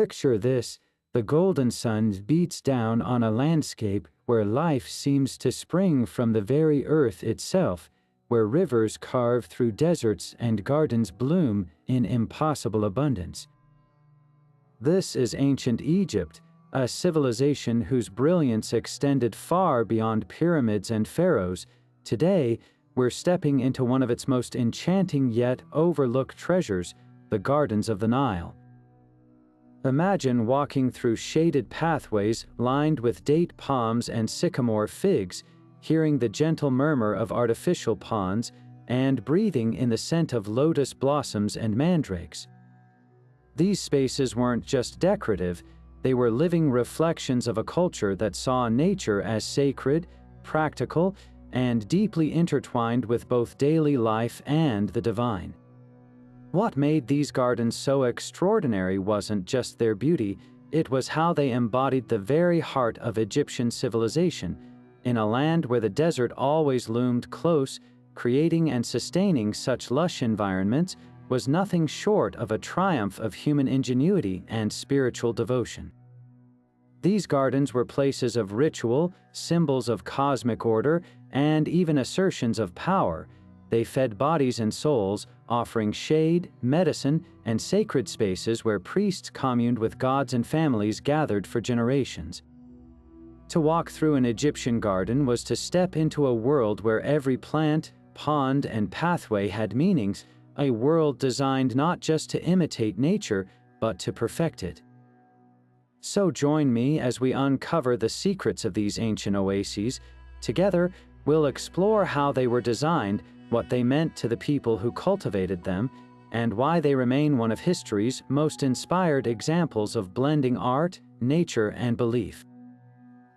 Picture this: the golden sun beats down on a landscape where life seems to spring from the very earth itself, where rivers carve through deserts and gardens bloom in impossible abundance. This is ancient Egypt, a civilization whose brilliance extended far beyond pyramids and pharaohs. Today, we're stepping into one of its most enchanting yet overlooked treasures, the gardens of the Nile. Imagine walking through shaded pathways lined with date palms and sycamore figs, hearing the gentle murmur of artificial ponds, and breathing in the scent of lotus blossoms and mandrakes. These spaces weren't just decorative, they were living reflections of a culture that saw nature as sacred, practical, and deeply intertwined with both daily life and the divine. What made these gardens so extraordinary wasn't just their beauty, it was how they embodied the very heart of Egyptian civilization. In a land where the desert always loomed close, creating and sustaining such lush environments was nothing short of a triumph of human ingenuity and spiritual devotion. These gardens were places of ritual, symbols of cosmic order, and even assertions of power. They fed bodies and souls, offering shade, medicine, and sacred spaces where priests communed with gods and families gathered for generations. To walk through an Egyptian garden was to step into a world where every plant, pond, and pathway had meanings, a world designed not just to imitate nature, but to perfect it. So join me as we uncover the secrets of these ancient oases. Together, we'll explore how they were designed, what they meant to the people who cultivated them, and why they remain one of history's most inspired examples of blending art, nature, and belief.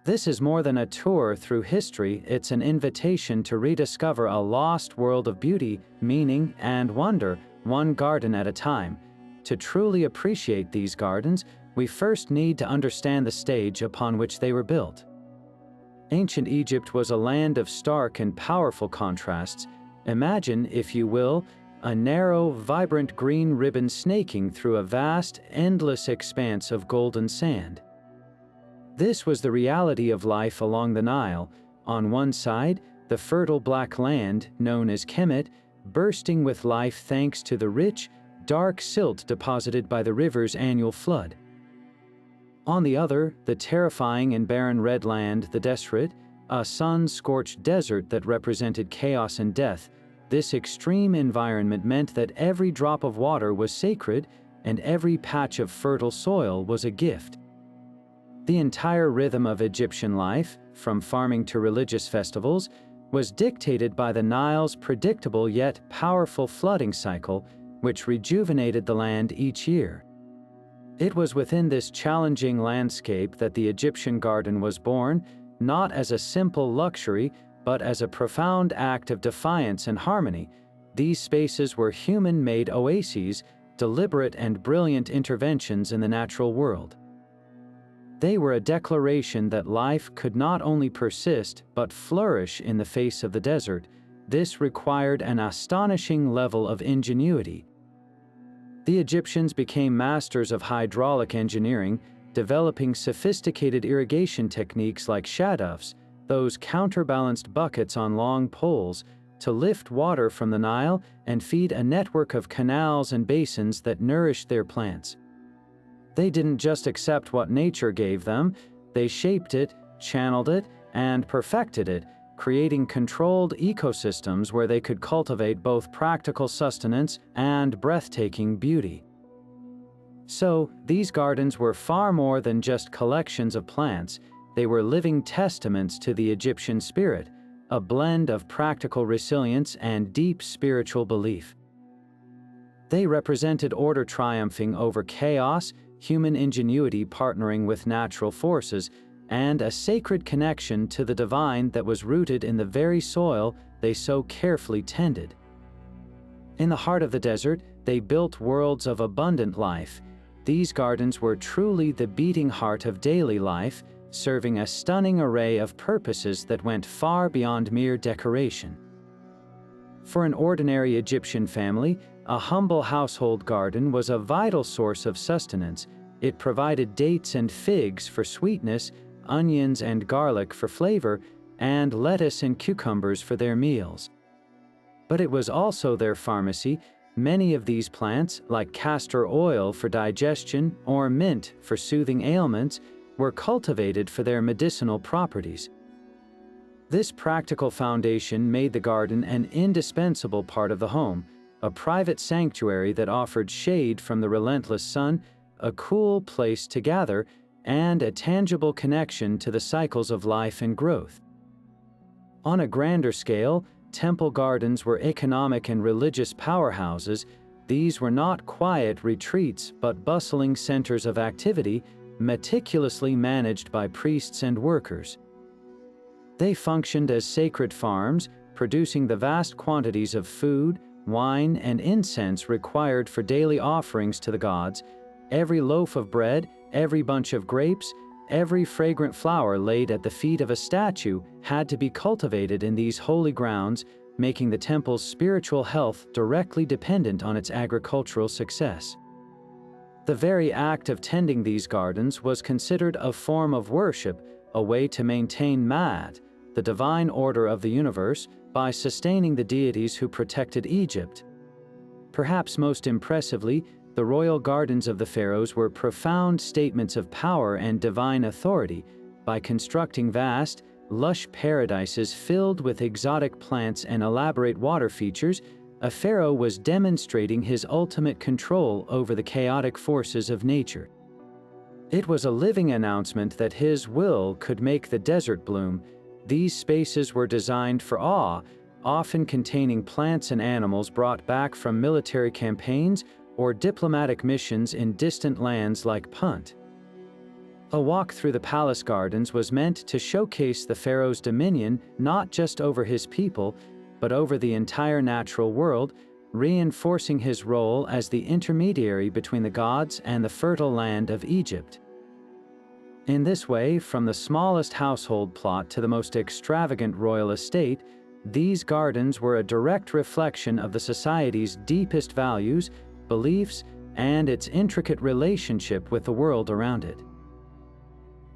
This is more than a tour through history, it's an invitation to rediscover a lost world of beauty, meaning, and wonder, one garden at a time. To truly appreciate these gardens, we first need to understand the stage upon which they were built. Ancient Egypt was a land of stark and powerful contrasts. Imagine, if you will, a narrow, vibrant green ribbon snaking through a vast, endless expanse of golden sand. This was the reality of life along the Nile. On one side, the fertile black land, known as Kemet, bursting with life thanks to the rich, dark silt deposited by the river's annual flood. On the other, the terrifying and barren red land, the Desert, a sun-scorched desert that represented chaos and death. This extreme environment meant that every drop of water was sacred and every patch of fertile soil was a gift. The entire rhythm of Egyptian life, from farming to religious festivals, was dictated by the Nile's predictable yet powerful flooding cycle, which rejuvenated the land each year. It was within this challenging landscape that the Egyptian garden was born, not as a simple luxury, but as a profound act of defiance and harmony. These spaces were human-made oases, deliberate and brilliant interventions in the natural world. They were a declaration that life could not only persist, but flourish in the face of the desert. This required an astonishing level of ingenuity. The Egyptians became masters of hydraulic engineering, developing sophisticated irrigation techniques like shadows, those counterbalanced buckets on long poles, to lift water from the Nile and feed a network of canals and basins that nourished their plants. They didn't just accept what nature gave them, they shaped it, channeled it, and perfected it, creating controlled ecosystems where they could cultivate both practical sustenance and breathtaking beauty. So, these gardens were far more than just collections of plants. They were living testaments to the Egyptian spirit, a blend of practical resilience and deep spiritual belief. They represented order triumphing over chaos, human ingenuity partnering with natural forces, and a sacred connection to the divine that was rooted in the very soil they so carefully tended. In the heart of the desert, they built worlds of abundant life. These gardens were truly the beating heart of daily life, serving a stunning array of purposes that went far beyond mere decoration. For an ordinary Egyptian family, a humble household garden was a vital source of sustenance. It provided dates and figs for sweetness, onions and garlic for flavor, and lettuce and cucumbers for their meals. But it was also their pharmacy. Many of these plants, like castor oil for digestion or mint for soothing ailments, were cultivated for their medicinal properties. This practical foundation made the garden an indispensable part of the home, a private sanctuary that offered shade from the relentless sun, a cool place to gather, and a tangible connection to the cycles of life and growth. On a grander scale, temple gardens were economic and religious powerhouses. These were not quiet retreats but bustling centers of activity, meticulously managed by priests and workers. They functioned as sacred farms, producing the vast quantities of food, wine, and incense required for daily offerings to the gods. Every loaf of bread, every bunch of grapes, every fragrant flower laid at the feet of a statue had to be cultivated in these holy grounds, making the temple's spiritual health directly dependent on its agricultural success. The very act of tending these gardens was considered a form of worship, a way to maintain Ma'at, the divine order of the universe, by sustaining the deities who protected Egypt. Perhaps most impressively, the royal gardens of the pharaohs were profound statements of power and divine authority. By constructing vast, lush paradises filled with exotic plants and elaborate water features, a pharaoh was demonstrating his ultimate control over the chaotic forces of nature. It was a living announcement that his will could make the desert bloom. These spaces were designed for awe, often containing plants and animals brought back from military campaigns or diplomatic missions in distant lands like Punt. A walk through the palace gardens was meant to showcase the pharaoh's dominion not just over his people, but over the entire natural world, reinforcing his role as the intermediary between the gods and the fertile land of Egypt. In this way, from the smallest household plot to the most extravagant royal estate, these gardens were a direct reflection of the society's deepest values, beliefs, and its intricate relationship with the world around it.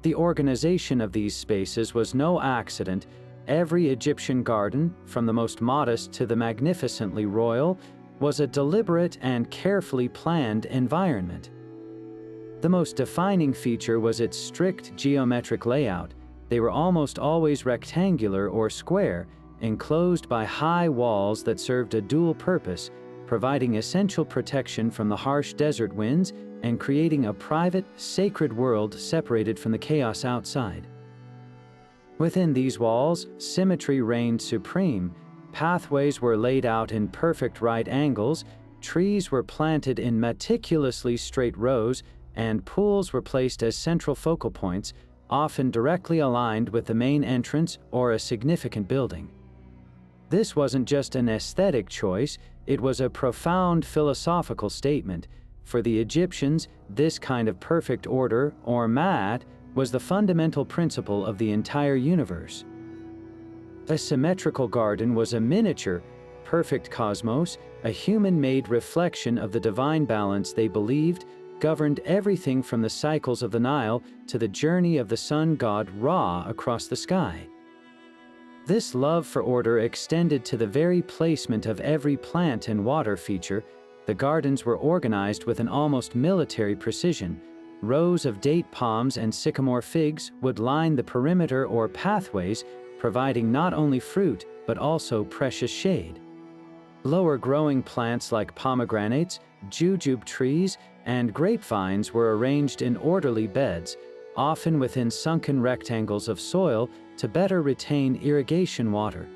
The organization of these spaces was no accident. Every Egyptian garden, from the most modest to the magnificently royal, was a deliberate and carefully planned environment. The most defining feature was its strict geometric layout. They were almost always rectangular or square, enclosed by high walls that served a dual purpose, providing essential protection from the harsh desert winds and creating a private, sacred world separated from the chaos outside. Within these walls, symmetry reigned supreme. Pathways were laid out in perfect right angles, trees were planted in meticulously straight rows, and pools were placed as central focal points, often directly aligned with the main entrance or a significant building. This wasn't just an aesthetic choice, it was a profound philosophical statement. For the Egyptians, this kind of perfect order, or Ma'at, was the fundamental principle of the entire universe. A symmetrical garden was a miniature, perfect cosmos, a human-made reflection of the divine balance they believed governed everything from the cycles of the Nile to the journey of the sun god Ra across the sky. This love for order extended to the very placement of every plant and water feature. The gardens were organized with an almost military precision. Rows of date palms and sycamore figs would line the perimeter or pathways, providing not only fruit but also precious shade. Lower-growing plants like pomegranates, jujube trees, and grapevines were arranged in orderly beds, often within sunken rectangles of soil to better retain irrigation water.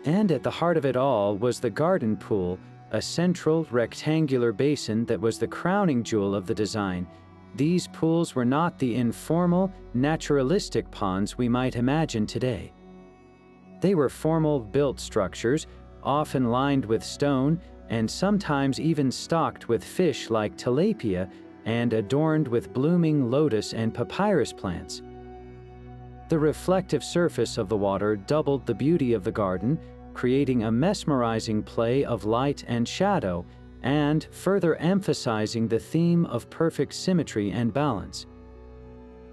And at the heart of it all was the garden pool, a central rectangular basin that was the crowning jewel of the design. These pools were not the informal, naturalistic ponds we might imagine today. They were formal, built structures, often lined with stone and sometimes even stocked with fish like tilapia and adorned with blooming lotus and papyrus plants. The reflective surface of the water doubled the beauty of the garden, creating a mesmerizing play of light and shadow, and further emphasizing the theme of perfect symmetry and balance.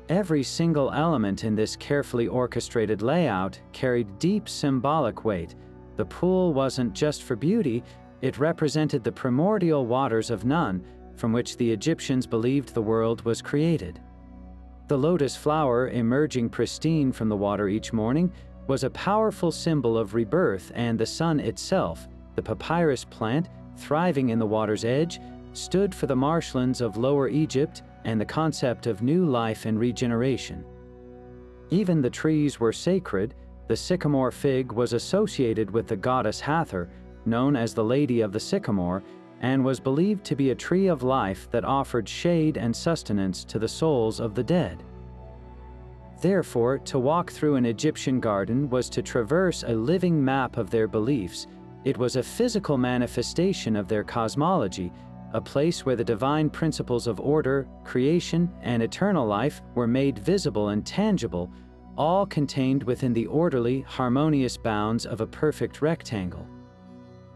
Every single element in this carefully orchestrated layout carried deep symbolic weight. The pool wasn't just for beauty, it represented the primordial waters of Nile, from which the Egyptians believed the world was created. The lotus flower, emerging pristine from the water each morning, was a powerful symbol of rebirth, and the sun itself, the papyrus plant, thriving in the water's edge, stood for the marshlands of Lower Egypt and the concept of new life and regeneration. Even the trees were sacred. The sycamore fig was associated with the goddess Hathor, known as the Lady of the Sycamore, and was believed to be a tree of life that offered shade and sustenance to the souls of the dead. Therefore, to walk through an Egyptian garden was to traverse a living map of their beliefs. It was a physical manifestation of their cosmology, a place where the divine principles of order, creation, and eternal life were made visible and tangible, all contained within the orderly, harmonious bounds of a perfect rectangle.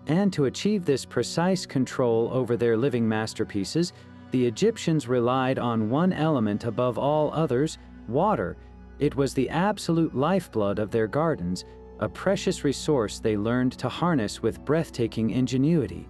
And to achieve this precise control over their living masterpieces, the Egyptians relied on one element above all others: water. It was the absolute lifeblood of their gardens, a precious resource they learned to harness with breathtaking ingenuity.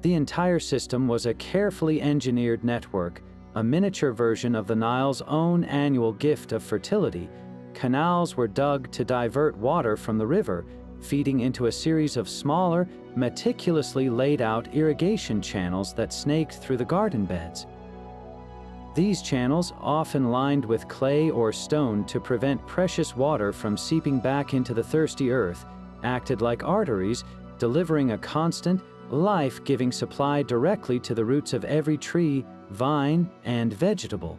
The entire system was a carefully engineered network, a miniature version of the Nile's own annual gift of fertility. Canals were dug to divert water from the river, feeding into a series of smaller, meticulously laid out irrigation channels that snaked through the garden beds. These channels, often lined with clay or stone to prevent precious water from seeping back into the thirsty earth, acted like arteries, delivering a constant, life-giving supply directly to the roots of every tree, vine, and vegetable.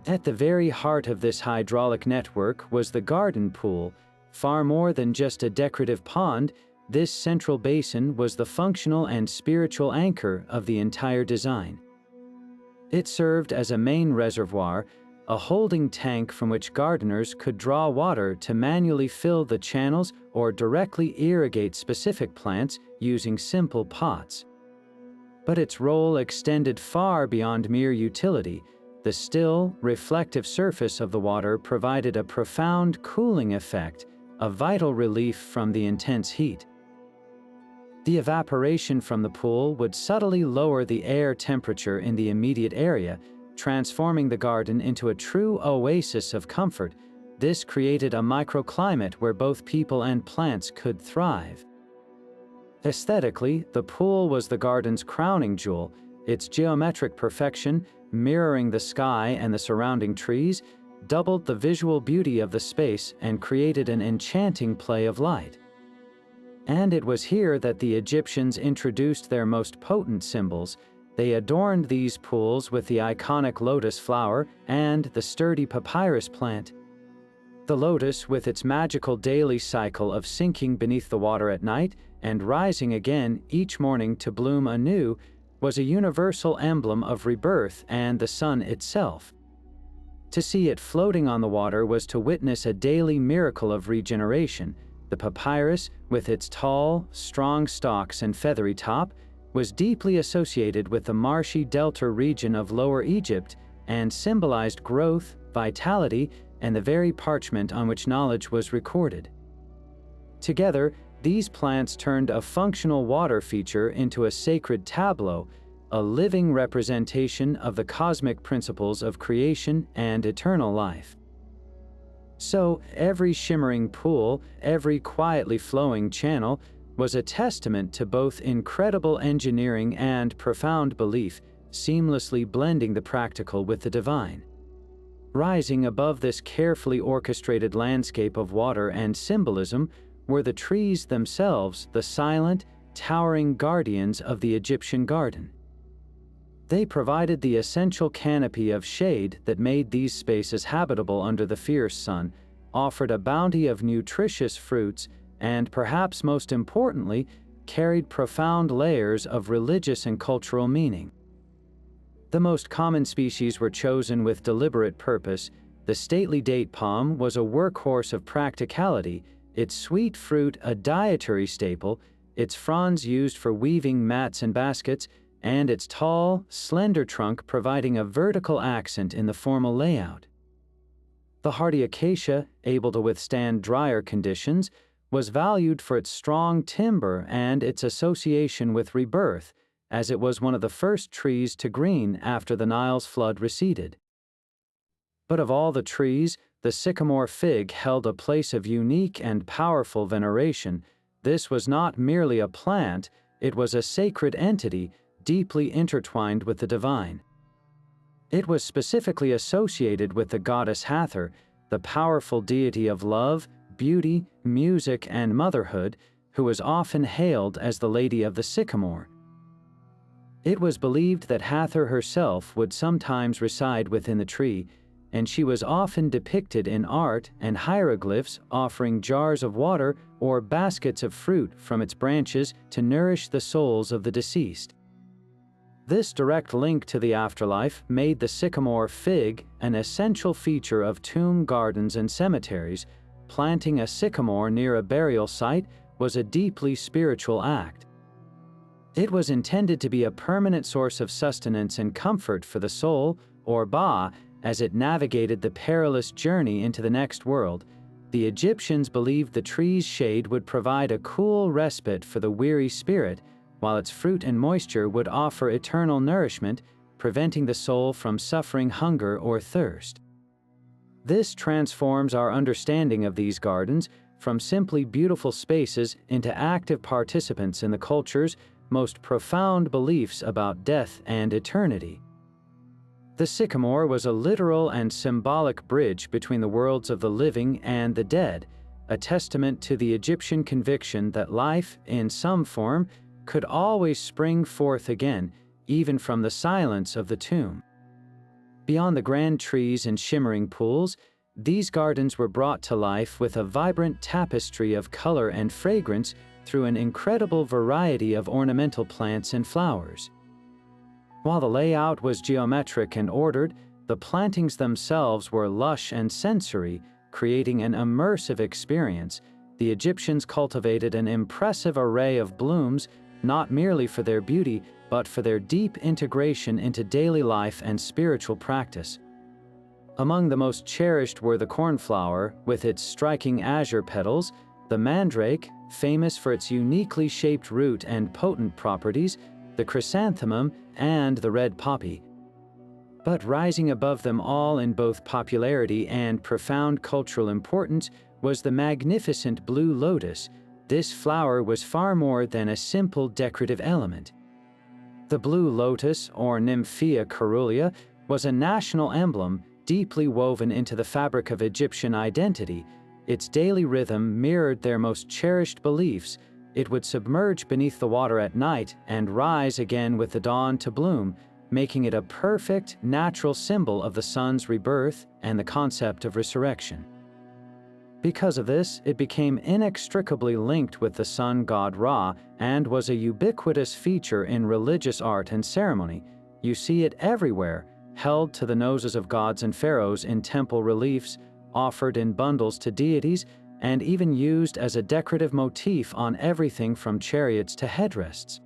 At the very heart of this hydraulic network was the garden pool. Far more than just a decorative pond, this central basin was the functional and spiritual anchor of the entire design. It served as a main reservoir, a holding tank from which gardeners could draw water to manually fill the channels or directly irrigate specific plants using simple pots. But its role extended far beyond mere utility. The still, reflective surface of the water provided a profound cooling effect, a vital relief from the intense heat. The evaporation from the pool would subtly lower the air temperature in the immediate area, transforming the garden into a true oasis of comfort. This created a microclimate where both people and plants could thrive. Aesthetically, the pool was the garden's crowning jewel. Its geometric perfection, mirroring the sky and the surrounding trees, doubled the visual beauty of the space and created an enchanting play of light. And it was here that the Egyptians introduced their most potent symbols. They adorned these pools with the iconic lotus flower and the sturdy papyrus plant. The lotus, with its magical daily cycle of sinking beneath the water at night and rising again each morning to bloom anew, was a universal emblem of rebirth and the sun itself. To see it floating on the water was to witness a daily miracle of regeneration. The papyrus, with its tall, strong stalks and feathery top, was deeply associated with the marshy delta region of Lower Egypt and symbolized growth, vitality, and the very parchment on which knowledge was recorded. Together, these plants turned a functional water feature into a sacred tableau, a living representation of the cosmic principles of creation and eternal life. So, every shimmering pool, every quietly flowing channel, was a testament to both incredible engineering and profound belief, seamlessly blending the practical with the divine. Rising above this carefully orchestrated landscape of water and symbolism were the trees themselves, the silent, towering guardians of the Egyptian garden. They provided the essential canopy of shade that made these spaces habitable under the fierce sun, offered a bounty of nutritious fruits, and perhaps most importantly, carried profound layers of religious and cultural meaning. The most common species were chosen with deliberate purpose. The stately date palm was a workhorse of practicality, its sweet fruit a dietary staple, its fronds used for weaving mats and baskets, and its tall, slender trunk providing a vertical accent in the formal layout. The hardy acacia, able to withstand drier conditions, was valued for its strong timber and its association with rebirth, as it was one of the first trees to green after the Nile's flood receded. But of all the trees, the sycamore fig held a place of unique and powerful veneration. This was not merely a plant, it was a sacred entity deeply intertwined with the divine. It was specifically associated with the goddess Hathor, the powerful deity of love, beauty, music, and motherhood, who was often hailed as the Lady of the Sycamore. It was believed that Hathor herself would sometimes reside within the tree, and she was often depicted in art and hieroglyphs offering jars of water or baskets of fruit from its branches to nourish the souls of the deceased. This direct link to the afterlife made the sycamore fig an essential feature of tomb gardens and cemeteries. Planting a sycamore near a burial site was a deeply spiritual act. It was intended to be a permanent source of sustenance and comfort for the soul, or Ba, as it navigated the perilous journey into the next world. The Egyptians believed the tree's shade would provide a cool respite for the weary spirit, while its fruit and moisture would offer eternal nourishment, preventing the soul from suffering hunger or thirst. This transforms our understanding of these gardens from simply beautiful spaces into active participants in the culture's most profound beliefs about death and eternity. The sycamore was a literal and symbolic bridge between the worlds of the living and the dead, a testament to the Egyptian conviction that life, in some form, could always spring forth again, even from the silence of the tomb. Beyond the grand trees and shimmering pools, these gardens were brought to life with a vibrant tapestry of color and fragrance through an incredible variety of ornamental plants and flowers. While the layout was geometric and ordered, the plantings themselves were lush and sensory, creating an immersive experience. The Egyptians cultivated an impressive array of blooms, not merely for their beauty, but for their deep integration into daily life and spiritual practice. Among the most cherished were the cornflower, with its striking azure petals, the mandrake, famous for its uniquely shaped root and potent properties, the chrysanthemum, and the red poppy. But rising above them all in both popularity and profound cultural importance was the magnificent blue lotus. This flower was far more than a simple decorative element. The blue lotus, or Nymphea caerulea, was a national emblem deeply woven into the fabric of Egyptian identity. Its daily rhythm mirrored their most cherished beliefs. It would submerge beneath the water at night and rise again with the dawn to bloom, making it a perfect, natural symbol of the sun's rebirth and the concept of resurrection. Because of this, it became inextricably linked with the sun god Ra and was a ubiquitous feature in religious art and ceremony. You see it everywhere, held to the noses of gods and pharaohs in temple reliefs, offered in bundles to deities, and even used as a decorative motif on everything from chariots to headrests.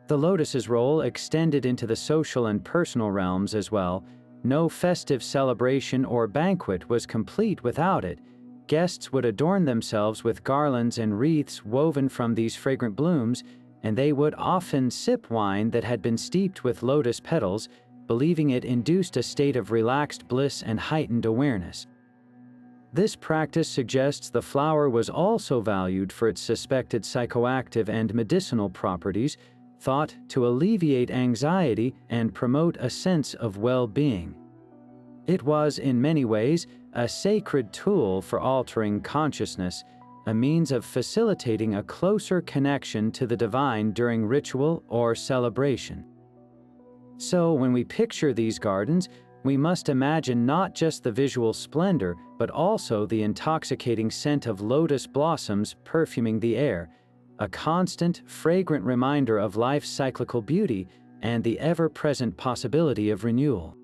The lotus's role extended into the social and personal realms as well. No festive celebration or banquet was complete without it. Guests would adorn themselves with garlands and wreaths woven from these fragrant blooms, and they would often sip wine that had been steeped with lotus petals, believing it induced a state of relaxed bliss and heightened awareness. This practice suggests the flower was also valued for its suspected psychoactive and medicinal properties, thought to alleviate anxiety and promote a sense of well-being. It was, in many ways, a sacred tool for altering consciousness, a means of facilitating a closer connection to the divine during ritual or celebration. So, when we picture these gardens, we must imagine not just the visual splendor, but also the intoxicating scent of lotus blossoms perfuming the air, a constant, fragrant reminder of life's cyclical beauty and the ever-present possibility of renewal.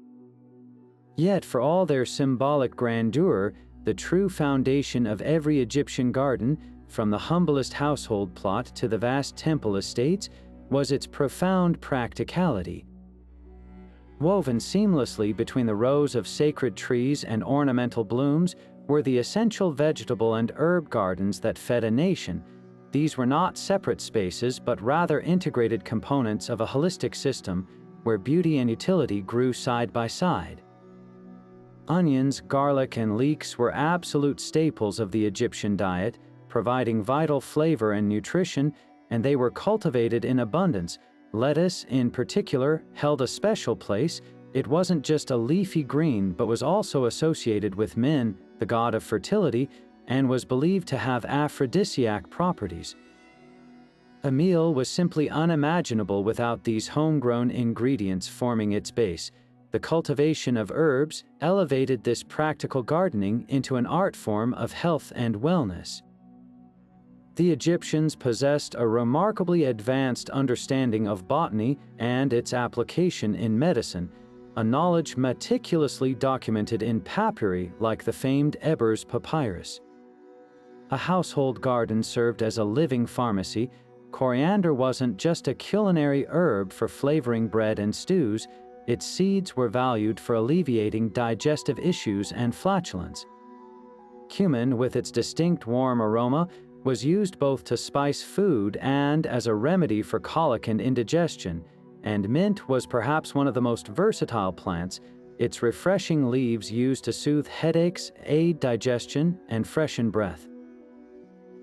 Yet, for all their symbolic grandeur, the true foundation of every Egyptian garden, from the humblest household plot to the vast temple estates, was its profound practicality. Woven seamlessly between the rows of sacred trees and ornamental blooms were the essential vegetable and herb gardens that fed a nation. These were not separate spaces, but rather integrated components of a holistic system where beauty and utility grew side by side. Onions, garlic, and leeks were absolute staples of the Egyptian diet, providing vital flavor and nutrition, and they were cultivated in abundance. Lettuce, in particular, held a special place. It wasn't just a leafy green, but was also associated with Min, the god of fertility, and was believed to have aphrodisiac properties. A meal was simply unimaginable without these homegrown ingredients forming its base. The cultivation of herbs elevated this practical gardening into an art form of health and wellness. The Egyptians possessed a remarkably advanced understanding of botany and its application in medicine, a knowledge meticulously documented in papyri like the famed Ebers papyrus. A household garden served as a living pharmacy. Coriander wasn't just a culinary herb for flavoring bread and stews, its seeds were valued for alleviating digestive issues and flatulence. Cumin, with its distinct warm aroma, was used both to spice food and as a remedy for colic and indigestion, and mint was perhaps one of the most versatile plants, its refreshing leaves used to soothe headaches, aid digestion, and freshen breath.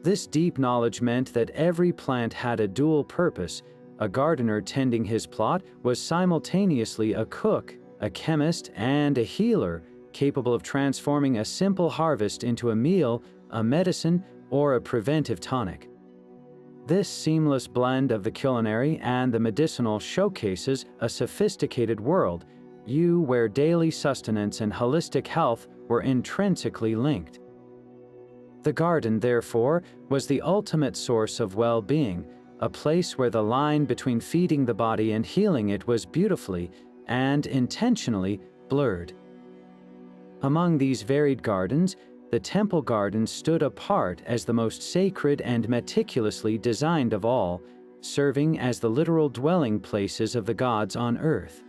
This deep knowledge meant that every plant had a dual purpose. A gardener tending his plot was simultaneously a cook, a chemist, and a healer, capable of transforming a simple harvest into a meal, a medicine, or a preventive tonic. This seamless blend of the culinary and the medicinal showcases a sophisticated world, where daily sustenance and holistic health were intrinsically linked. The garden, therefore, was the ultimate source of well-being, a place where the line between feeding the body and healing it was beautifully and intentionally blurred. Among these varied gardens, the temple gardens stood apart as the most sacred and meticulously designed of all, serving as the literal dwelling places of the gods on earth.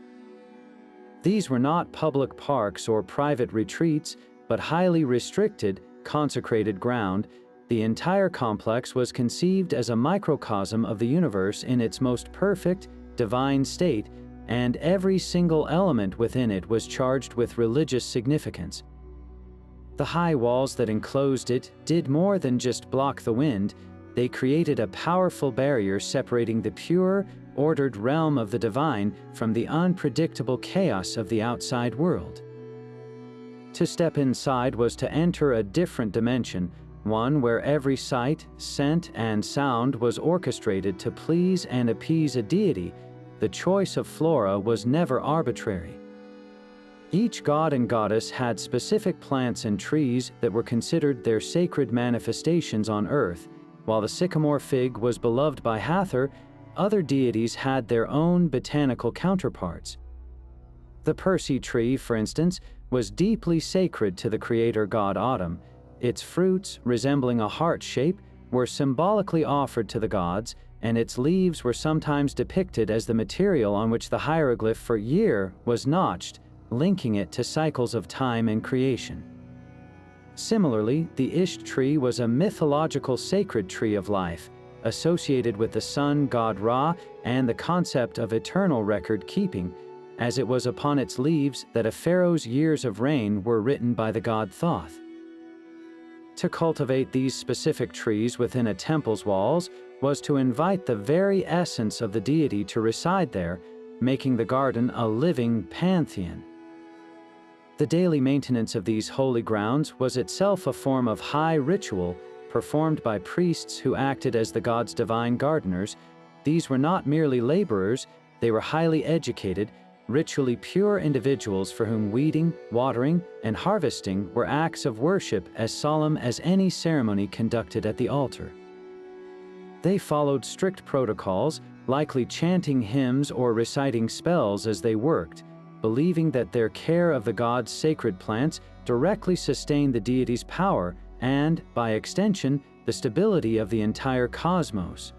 These were not public parks or private retreats, but highly restricted, consecrated ground. The entire complex was conceived as a microcosm of the universe in its most perfect, divine state, and every single element within it was charged with religious significance. The high walls that enclosed it did more than just block the wind. They created a powerful barrier separating the pure, ordered realm of the divine from the unpredictable chaos of the outside world. To step inside was to enter a different dimension, one where every sight, scent, and sound was orchestrated to please and appease a deity. The choice of flora was never arbitrary. Each god and goddess had specific plants and trees that were considered their sacred manifestations on earth. While the sycamore fig was beloved by Hathor, other deities had their own botanical counterparts. The Persea tree, for instance, was deeply sacred to the creator god Autumn. Its fruits, resembling a heart shape, were symbolically offered to the gods, and its leaves were sometimes depicted as the material on which the hieroglyph for year was notched, linking it to cycles of time and creation. Similarly, the Isht tree was a mythological sacred tree of life, associated with the sun god Ra and the concept of eternal record-keeping, as it was upon its leaves that a pharaoh's years of reign were written by the god Thoth. To cultivate these specific trees within a temple's walls was to invite the very essence of the deity to reside there, making the garden a living pantheon. The daily maintenance of these holy grounds was itself a form of high ritual performed by priests who acted as the gods' divine gardeners. These were not merely laborers, they were highly educated, ritually pure individuals for whom weeding, watering, and harvesting were acts of worship as solemn as any ceremony conducted at the altar. They followed strict protocols, likely chanting hymns or reciting spells as they worked, believing that their care of the gods' sacred plants directly sustained the deity's power and, by extension, the stability of the entire cosmos.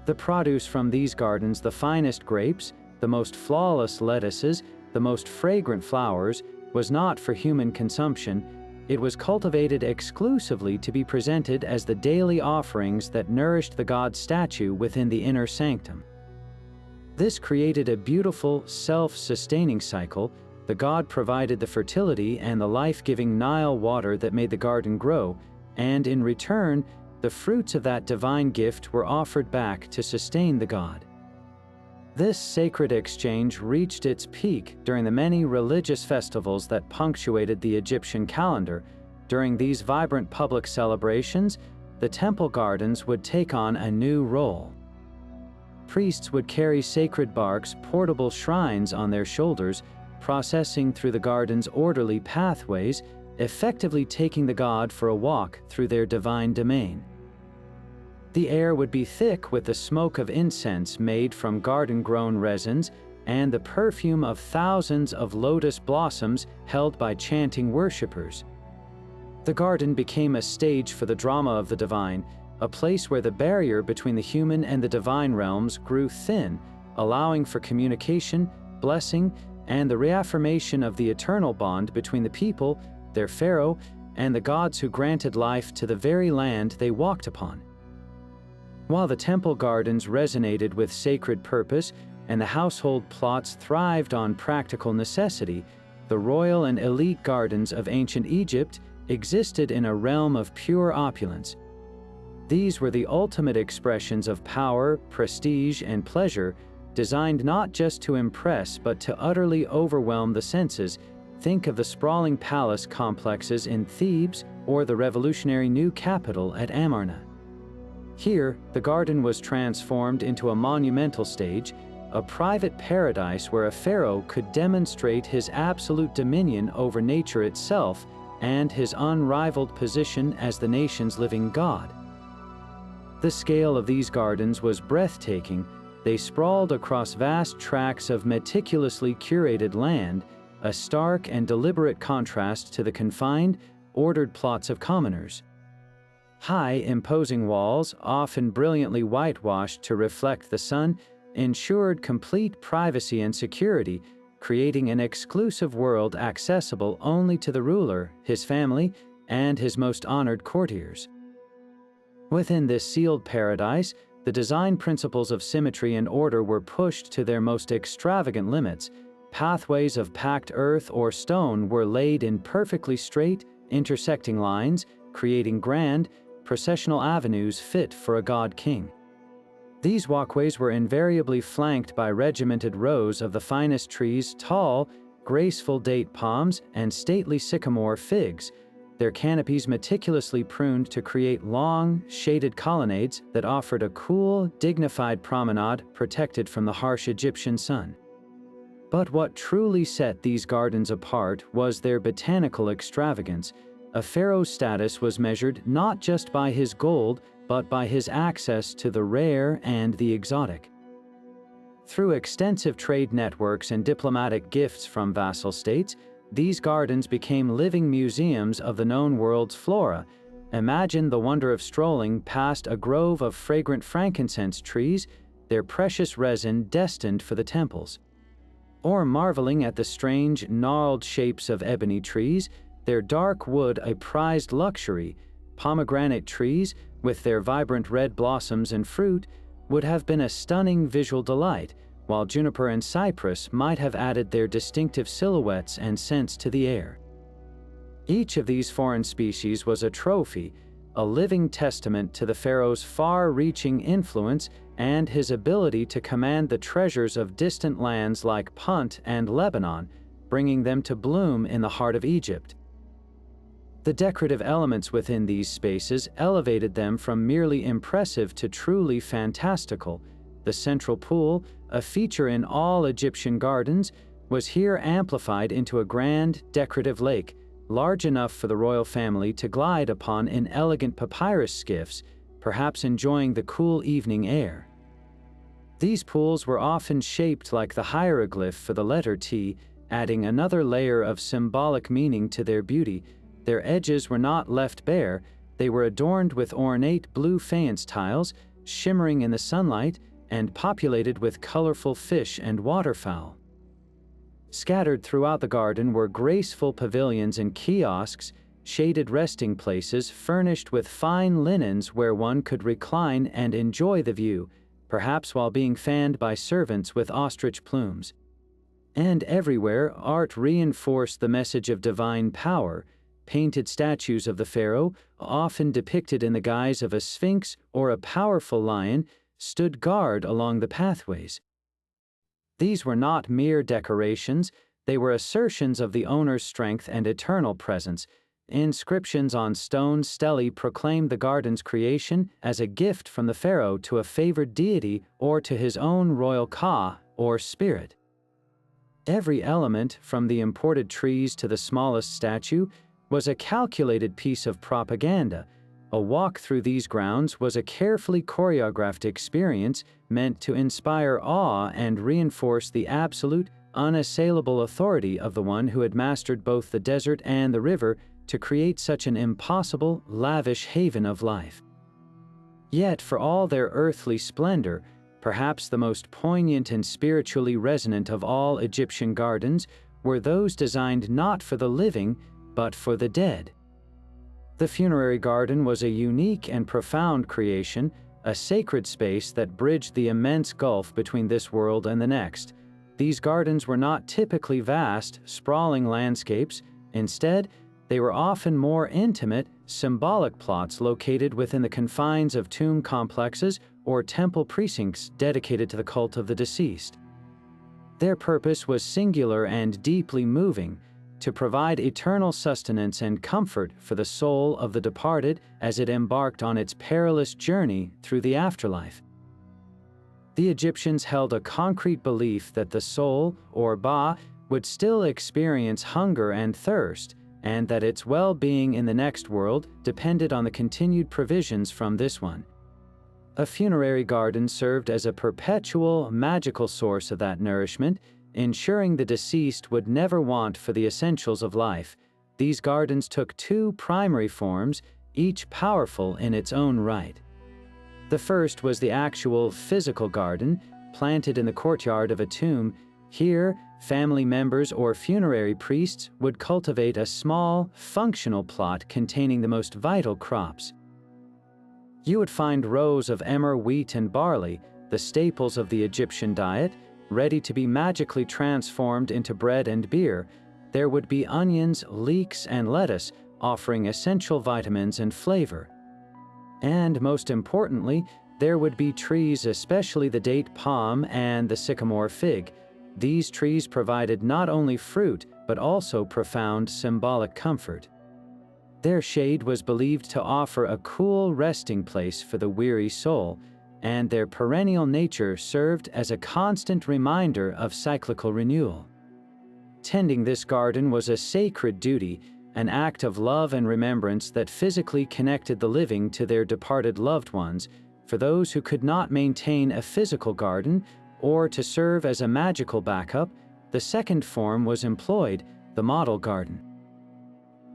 The produce from these gardens, the finest grapes, the most flawless lettuces, the most fragrant flowers, was not for human consumption. It was cultivated exclusively to be presented as the daily offerings that nourished the god statue within the inner sanctum. This created a beautiful, self-sustaining cycle. The god provided the fertility and the life-giving Nile water that made the garden grow, and in return, the fruits of that divine gift were offered back to sustain the god. This sacred exchange reached its peak during the many religious festivals that punctuated the Egyptian calendar. During these vibrant public celebrations, the temple gardens would take on a new role. Priests would carry sacred barks, portable shrines on their shoulders, processing through the garden's orderly pathways, effectively taking the god for a walk through their divine domain. The air would be thick with the smoke of incense made from garden-grown resins and the perfume of thousands of lotus blossoms held by chanting worshippers. The garden became a stage for the drama of the divine, a place where the barrier between the human and the divine realms grew thin, allowing for communication, blessing, and the reaffirmation of the eternal bond between the people, their pharaoh, and the gods who granted life to the very land they walked upon. While the temple gardens resonated with sacred purpose and the household plots thrived on practical necessity, the royal and elite gardens of ancient Egypt existed in a realm of pure opulence. These were the ultimate expressions of power, prestige, and pleasure, designed not just to impress but to utterly overwhelm the senses. Think of the sprawling palace complexes in Thebes or the revolutionary new capital at Amarna. Here, the garden was transformed into a monumental stage, a private paradise where a pharaoh could demonstrate his absolute dominion over nature itself and his unrivaled position as the nation's living god. The scale of these gardens was breathtaking. They sprawled across vast tracts of meticulously curated land, a stark and deliberate contrast to the confined, ordered plots of commoners. High, imposing walls, often brilliantly whitewashed to reflect the sun, ensured complete privacy and security, creating an exclusive world accessible only to the ruler, his family, and his most honored courtiers. Within this sealed paradise, the design principles of symmetry and order were pushed to their most extravagant limits. Pathways of packed earth or stone were laid in perfectly straight, intersecting lines, creating grand, processional avenues fit for a god-king. These walkways were invariably flanked by regimented rows of the finest trees, tall, graceful date palms, and stately sycamore figs, their canopies meticulously pruned to create long, shaded colonnades that offered a cool, dignified promenade protected from the harsh Egyptian sun. But what truly set these gardens apart was their botanical extravagance. A pharaoh's status was measured not just by his gold, but by his access to the rare and the exotic. Through extensive trade networks and diplomatic gifts from vassal states, these gardens became living museums of the known world's flora. Imagine the wonder of strolling past a grove of fragrant frankincense trees, their precious resin destined for the temples. Or marveling at the strange, gnarled shapes of ebony trees, their dark wood a prized luxury. Pomegranate trees, with their vibrant red blossoms and fruit, would have been a stunning visual delight, while juniper and cypress might have added their distinctive silhouettes and scents to the air. Each of these foreign species was a trophy, a living testament to the pharaoh's far-reaching influence and his ability to command the treasures of distant lands like Punt and Lebanon, bringing them to bloom in the heart of Egypt. The decorative elements within these spaces elevated them from merely impressive to truly fantastical. The central pool, a feature in all Egyptian gardens, was here amplified into a grand, decorative lake, large enough for the royal family to glide upon in elegant papyrus skiffs, perhaps enjoying the cool evening air. These pools were often shaped like the hieroglyph for the letter T, adding another layer of symbolic meaning to their beauty. Their edges were not left bare, They were adorned with ornate blue faience tiles, shimmering in the sunlight, and populated with colorful fish and waterfowl. Scattered throughout the garden were graceful pavilions and kiosks, shaded resting places furnished with fine linens where one could recline and enjoy the view, perhaps while being fanned by servants with ostrich plumes. And everywhere, art reinforced the message of divine power. Painted statues of the pharaoh, often depicted in the guise of a sphinx or a powerful lion, stood guard along the pathways. These were not mere decorations, they were assertions of the owner's strength and eternal presence. Inscriptions on stone stelae proclaimed the garden's creation as a gift from the pharaoh to a favored deity or to his own royal ka, or spirit. Every element, from the imported trees to the smallest statue, was a calculated piece of propaganda. A walk through these grounds was a carefully choreographed experience meant to inspire awe and reinforce the absolute, unassailable authority of the one who had mastered both the desert and the river to create such an impossible, lavish haven of life. Yet, for all their earthly splendor, perhaps the most poignant and spiritually resonant of all Egyptian gardens were those designed not for the living, but for the dead. The funerary garden was a unique and profound creation, a sacred space that bridged the immense gulf between this world and the next. These gardens were not typically vast, sprawling landscapes. Instead, they were often more intimate, symbolic plots located within the confines of tomb complexes or temple precincts dedicated to the cult of the deceased. Their purpose was singular and deeply moving: to provide eternal sustenance and comfort for the soul of the departed as it embarked on its perilous journey through the afterlife. The Egyptians held a concrete belief that the soul, or Ba, would still experience hunger and thirst, and that its well-being in the next world depended on the continued provisions from this one. A funerary garden served as a perpetual, magical source of that nourishment, ensuring the deceased would never want for the essentials of life. These gardens took two primary forms, each powerful in its own right. The first was the actual physical garden, planted in the courtyard of a tomb. Here, family members or funerary priests would cultivate a small, functional plot containing the most vital crops. You would find rows of emmer, wheat, and barley, the staples of the Egyptian diet, ready to be magically transformed into bread and beer. There would be onions, leeks, and lettuce, offering essential vitamins and flavor. And most importantly, there would be trees, especially the date palm and the sycamore fig. These trees provided not only fruit, but also profound symbolic comfort. Their shade was believed to offer a cool resting place for the weary soul, and their perennial nature served as a constant reminder of cyclical renewal. Tending this garden was a sacred duty, an act of love and remembrance that physically connected the living to their departed loved ones. For those who could not maintain a physical garden, or to serve as a magical backup, the second form was employed, the model garden.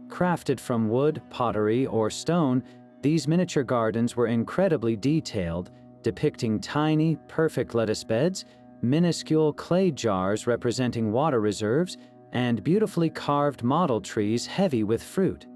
Crafted from wood, pottery, or stone, these miniature gardens were incredibly detailed, depicting tiny, perfect lettuce beds, minuscule clay jars representing water reserves, and beautifully carved model trees heavy with fruit.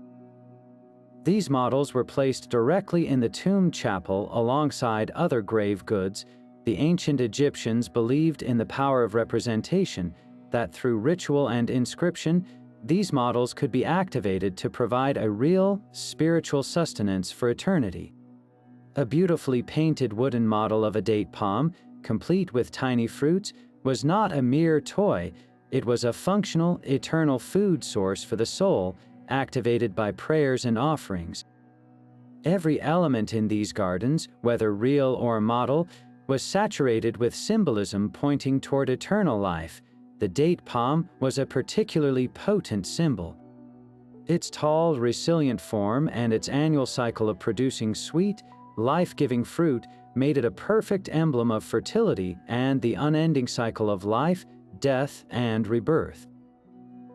These models were placed directly in the tomb chapel alongside other grave goods. The ancient Egyptians believed in the power of representation, that through ritual and inscription, these models could be activated to provide a real, spiritual sustenance for eternity. A beautifully painted wooden model of a date palm, complete with tiny fruits, was not a mere toy. It was a functional, eternal food source for the soul, activated by prayers and offerings. Every element in these gardens, whether real or model, was saturated with symbolism pointing toward eternal life. The date palm was a particularly potent symbol. Its tall, resilient form and its annual cycle of producing sweet, life-giving fruit made it a perfect emblem of fertility and the unending cycle of life, death, and rebirth.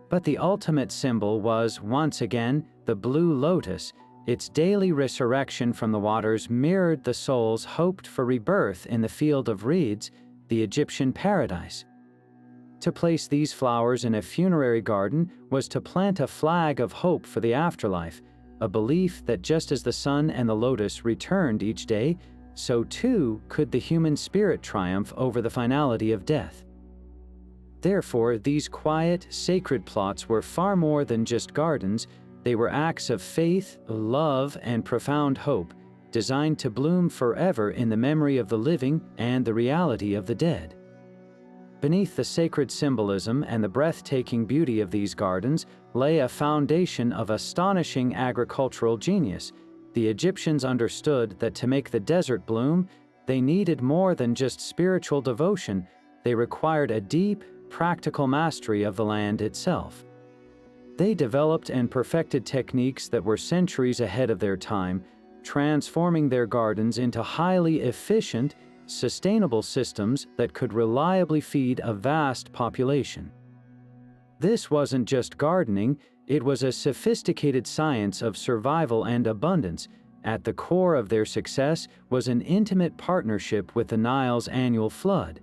But the ultimate symbol was, once again, the blue lotus. Its daily resurrection from the waters mirrored the souls hoped for rebirth in the field of reeds, the Egyptian paradise. To place these flowers in a funerary garden was to plant a flag of hope for the afterlife, a belief that just as the sun and the lotus returned each day, so too could the human spirit triumph over the finality of death. Therefore, these quiet, sacred plots were far more than just gardens. They were acts of faith, love, and profound hope, designed to bloom forever in the memory of the living and the reality of the dead. Beneath the sacred symbolism and the breathtaking beauty of these gardens lay a foundation of astonishing agricultural genius. The Egyptians understood that to make the desert bloom, they needed more than just spiritual devotion. They required a deep, practical mastery of the land itself. They developed and perfected techniques that were centuries ahead of their time, transforming their gardens into highly efficient, sustainable systems that could reliably feed a vast population. This wasn't just gardening, it was a sophisticated science of survival and abundance. At the core of their success was an intimate partnership with the Nile's annual flood.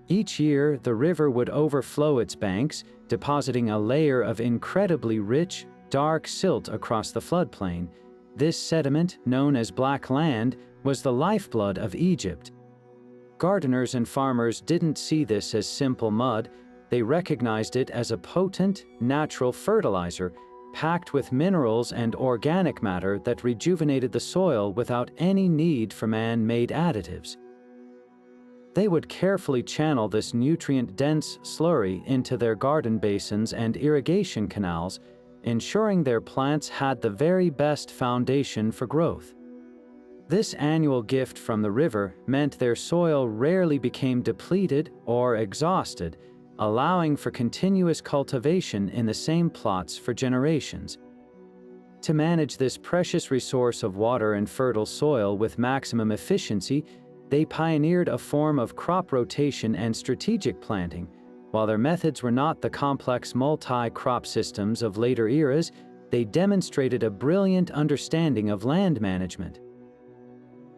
Each year, the river would overflow its banks, depositing a layer of incredibly rich, dark silt across the floodplain. This sediment, known as black land, was the lifeblood of Egypt. Gardeners and farmers didn't see this as simple mud. They recognized it as a potent, natural fertilizer, packed with minerals and organic matter that rejuvenated the soil without any need for man-made additives. They would carefully channel this nutrient-dense slurry into their garden basins and irrigation canals, ensuring their plants had the very best foundation for growth. This annual gift from the river meant their soil rarely became depleted or exhausted, allowing for continuous cultivation in the same plots for generations. To manage this precious resource of water and fertile soil with maximum efficiency, they pioneered a form of crop rotation and strategic planting. While their methods were not the complex multi-crop systems of later eras, they demonstrated a brilliant understanding of land management.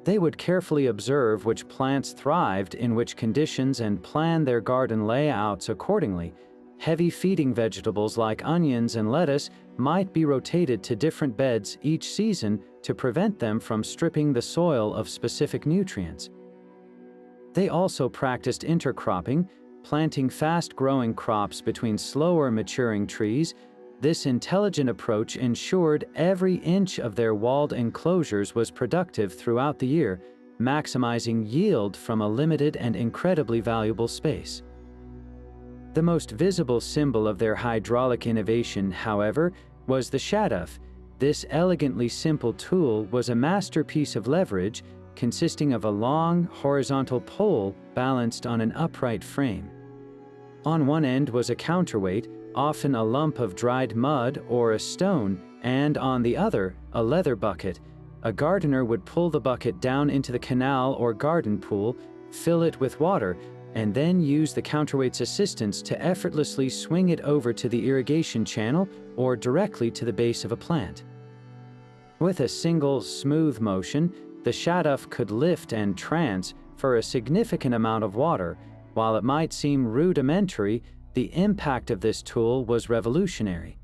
They would carefully observe which plants thrived in which conditions and plan their garden layouts accordingly. Heavy feeding vegetables like onions and lettuce might be rotated to different beds each season to prevent them from stripping the soil of specific nutrients. They also practiced intercropping, planting fast-growing crops between slower maturing trees. This intelligent approach ensured every inch of their walled enclosures was productive throughout the year, maximizing yield from a limited and incredibly valuable space. The most visible symbol of their hydraulic innovation, however, was the shaduf. This elegantly simple tool was a masterpiece of leverage, consisting of a long, horizontal pole balanced on an upright frame. On one end was a counterweight, often a lump of dried mud or a stone, and on the other, a leather bucket. A gardener would pull the bucket down into the canal or garden pool, fill it with water, and then use the counterweight's assistance to effortlessly swing it over to the irrigation channel or directly to the base of a plant. With a single, smooth motion, the shaduf could lift and transfer a significant amount of water. While it might seem rudimentary, the impact of this tool was revolutionary.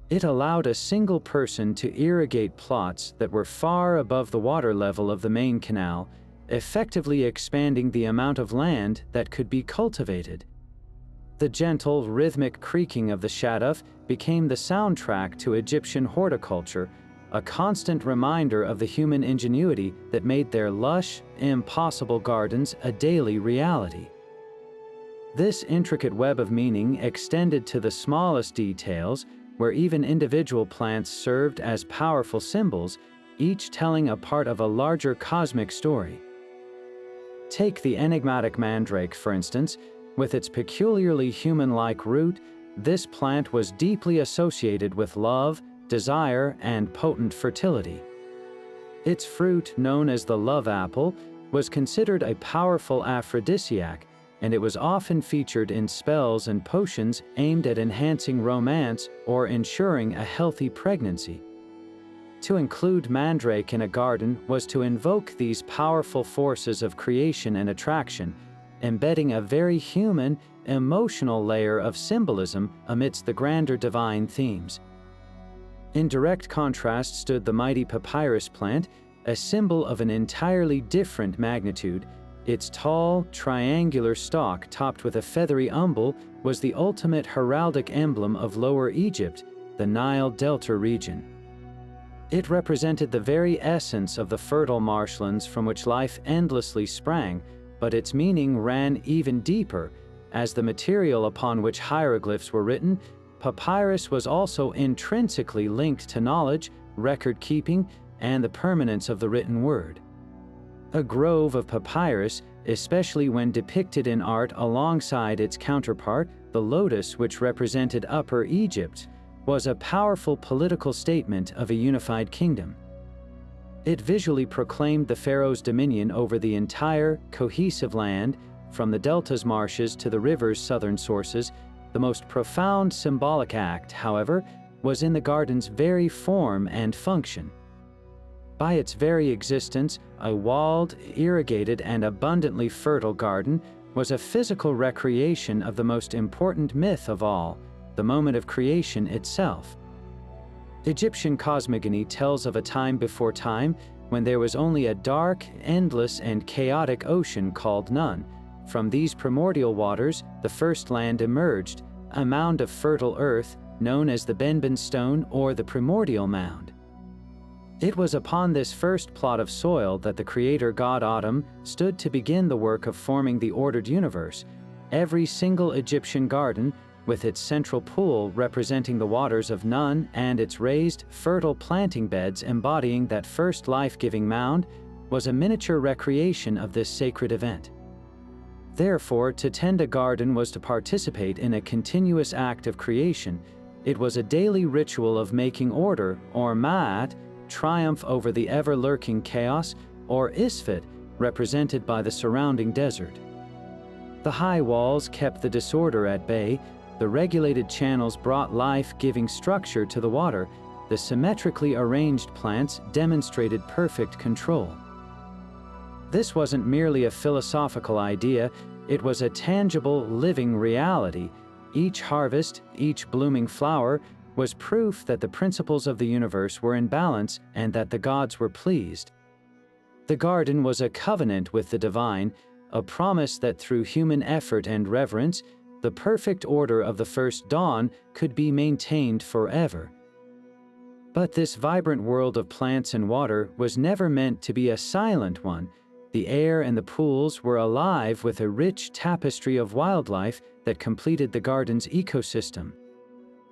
It allowed a single person to irrigate plots that were far above the water level of the main canal, effectively expanding the amount of land that could be cultivated. The gentle, rhythmic creaking of the shaduf became the soundtrack to Egyptian horticulture, a constant reminder of the human ingenuity that made their lush, impossible gardens a daily reality. This intricate web of meaning extended to the smallest details, where even individual plants served as powerful symbols, each telling a part of a larger cosmic story. Take the enigmatic mandrake, for instance. With its peculiarly human-like root, this plant was deeply associated with love, desire, and potent fertility. Its fruit, known as the love apple, was considered a powerful aphrodisiac, and it was often featured in spells and potions aimed at enhancing romance or ensuring a healthy pregnancy. To include mandrake in a garden was to invoke these powerful forces of creation and attraction, embedding a very human, emotional layer of symbolism amidst the grander divine themes. In direct contrast stood the mighty papyrus plant, a symbol of an entirely different magnitude. Its tall, triangular stalk topped with a feathery umbel was the ultimate heraldic emblem of Lower Egypt, the Nile Delta region. It represented the very essence of the fertile marshlands from which life endlessly sprang, but its meaning ran even deeper. As the material upon which hieroglyphs were written, papyrus was also intrinsically linked to knowledge, record-keeping, and the permanence of the written word. A grove of papyrus, especially when depicted in art alongside its counterpart, the lotus, which represented Upper Egypt, was a powerful political statement of a unified kingdom. It visually proclaimed the pharaoh's dominion over the entire, cohesive land, from the delta's marshes to the river's southern sources. The most profound symbolic act, however, was in the garden's very form and function. By its very existence, a walled, irrigated, and abundantly fertile garden was a physical recreation of the most important myth of all, the moment of creation itself. Egyptian cosmogony tells of a time before time when there was only a dark, endless, and chaotic ocean called Nun. From these primordial waters, the first land emerged, a mound of fertile earth known as the Benben stone or the primordial mound. It was upon this first plot of soil that the creator god Atum stood to begin the work of forming the ordered universe. Every single Egyptian garden, with its central pool representing the waters of Nun and its raised, fertile planting beds embodying that first life-giving mound, was a miniature recreation of this sacred event. Therefore, to tend a garden was to participate in a continuous act of creation. It was a daily ritual of making order, or ma'at, triumph over the ever-lurking chaos, or isfet, represented by the surrounding desert. The high walls kept the disorder at bay, the regulated channels brought life-giving structure to the water, the symmetrically arranged plants demonstrated perfect control. This wasn't merely a philosophical idea, it was a tangible, living reality. Each harvest, each blooming flower, was proof that the principles of the universe were in balance and that the gods were pleased. The garden was a covenant with the divine, a promise that through human effort and reverence, the perfect order of the first dawn could be maintained forever. But this vibrant world of plants and water was never meant to be a silent one. The air and the pools were alive with a rich tapestry of wildlife that completed the garden's ecosystem.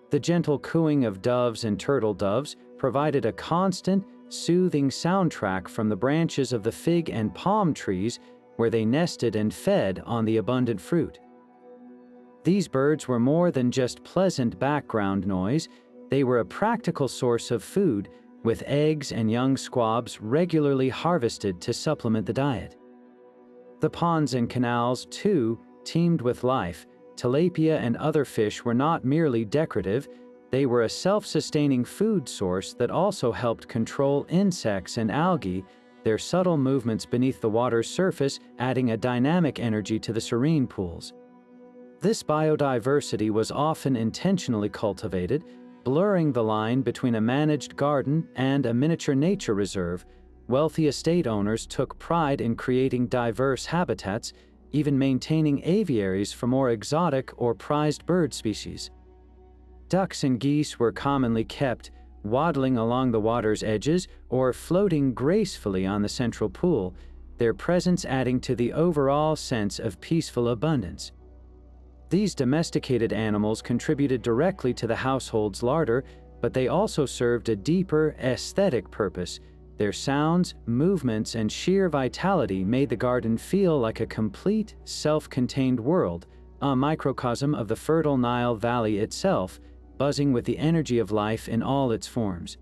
The gentle cooing of doves and turtle doves provided a constant, soothing soundtrack from the branches of the fig and palm trees where they nested and fed on the abundant fruit. These birds were more than just pleasant background noise, they were a practical source of food, with eggs and young squabs regularly harvested to supplement the diet. The ponds and canals, too, teemed with life. Tilapia and other fish were not merely decorative, they were a self-sustaining food source that also helped control insects and algae, their subtle movements beneath the water's surface adding a dynamic energy to the serene pools. This biodiversity was often intentionally cultivated, blurring the line between a managed garden and a miniature nature reserve. Wealthy estate owners took pride in creating diverse habitats, even maintaining aviaries for more exotic or prized bird species. Ducks and geese were commonly kept, waddling along the water's edges or floating gracefully on the central pool, their presence adding to the overall sense of peaceful abundance. These domesticated animals contributed directly to the household's larder, but they also served a deeper, aesthetic purpose. Their sounds, movements, and sheer vitality made the garden feel like a complete, self-contained world, a microcosm of the fertile Nile Valley itself, buzzing with the energy of life in all its forms.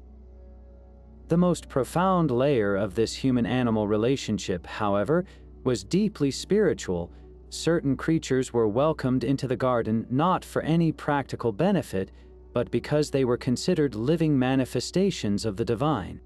The most profound layer of this human-animal relationship, however, was deeply spiritual. Certain creatures were welcomed into the garden not for any practical benefit, but because they were considered living manifestations of the divine.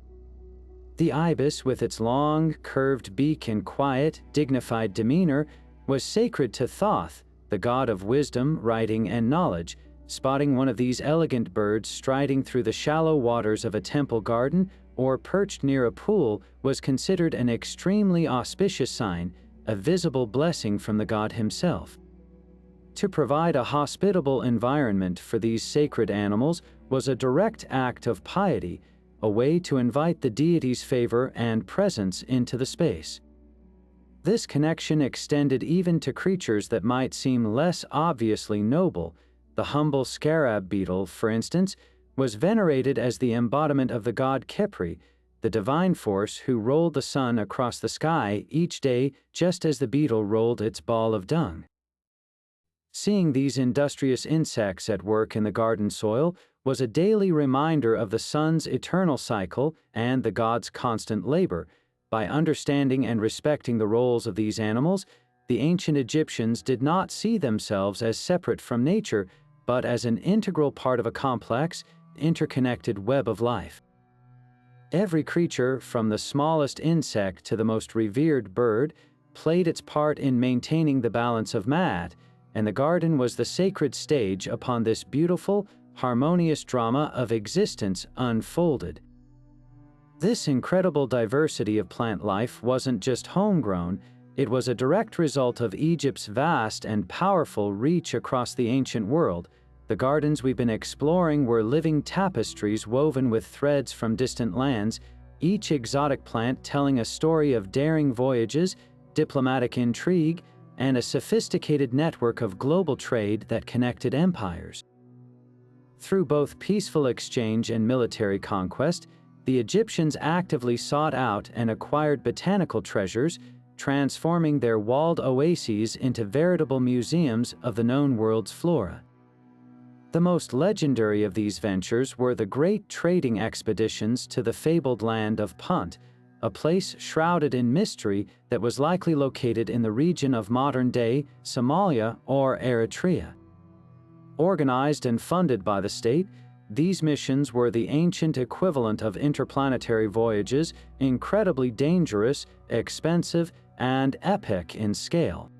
The ibis, with its long, curved beak and quiet, dignified demeanor, was sacred to Thoth, the god of wisdom, writing, and knowledge. Spotting one of these elegant birds striding through the shallow waters of a temple garden or perched near a pool was considered an extremely auspicious sign, a visible blessing from the god himself. To provide a hospitable environment for these sacred animals was a direct act of piety, a way to invite the deity's favor and presence into the space. This connection extended even to creatures that might seem less obviously noble. The humble scarab beetle, for instance, was venerated as the embodiment of the god Khepri, the divine force who rolled the sun across the sky each day just as the beetle rolled its ball of dung. Seeing these industrious insects at work in the garden soil was a daily reminder of the sun's eternal cycle and the god's constant labor. By understanding and respecting the roles of these animals, the ancient Egyptians did not see themselves as separate from nature, but as an integral part of a complex, interconnected web of life. Every creature, from the smallest insect to the most revered bird, played its part in maintaining the balance of Ma'at, and the garden was the sacred stage upon this beautiful, harmonious drama of existence unfolded. This incredible diversity of plant life wasn't just homegrown, it was a direct result of Egypt's vast and powerful reach across the ancient world. The gardens we've been exploring were living tapestries woven with threads from distant lands, each exotic plant telling a story of daring voyages, diplomatic intrigue, and a sophisticated network of global trade that connected empires. Through both peaceful exchange and military conquest, the Egyptians actively sought out and acquired botanical treasures, transforming their walled oases into veritable museums of the known world's flora. The most legendary of these ventures were the great trading expeditions to the fabled land of Punt, a place shrouded in mystery that was likely located in the region of modern-day Somalia or Eritrea. Organized and funded by the state, these missions were the ancient equivalent of interplanetary voyages, incredibly dangerous, expensive, and epic in scale.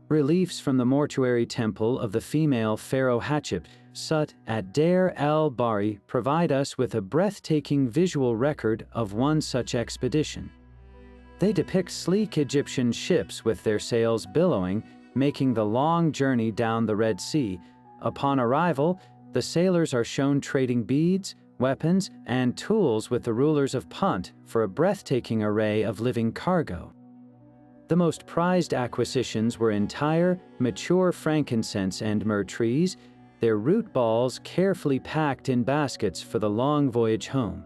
Reliefs from the mortuary temple of the female pharaoh Hatshepsut at Deir el-Bahri provide us with a breathtaking visual record of one such expedition. They depict sleek Egyptian ships with their sails billowing, making the long journey down the Red Sea. Upon arrival, the sailors are shown trading beads, weapons, and tools with the rulers of Punt for a breathtaking array of living cargo. The most prized acquisitions were entire, mature frankincense and myrrh trees, their root balls carefully packed in baskets for the long voyage home.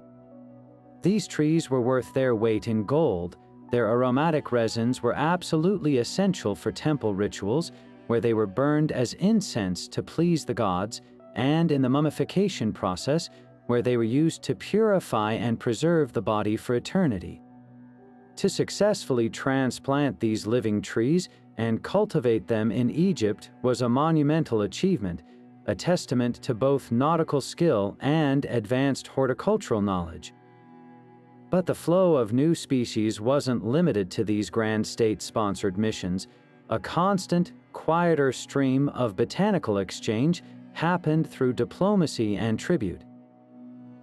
These trees were worth their weight in gold. Their aromatic resins were absolutely essential for temple rituals, where they were burned as incense to please the gods, and in the mummification process, where they were used to purify and preserve the body for eternity. To successfully transplant these living trees and cultivate them in Egypt was a monumental achievement, a testament to both nautical skill and advanced horticultural knowledge. But the flow of new species wasn't limited to these grand state-sponsored missions. A constant, quieter stream of botanical exchange happened through diplomacy and tribute.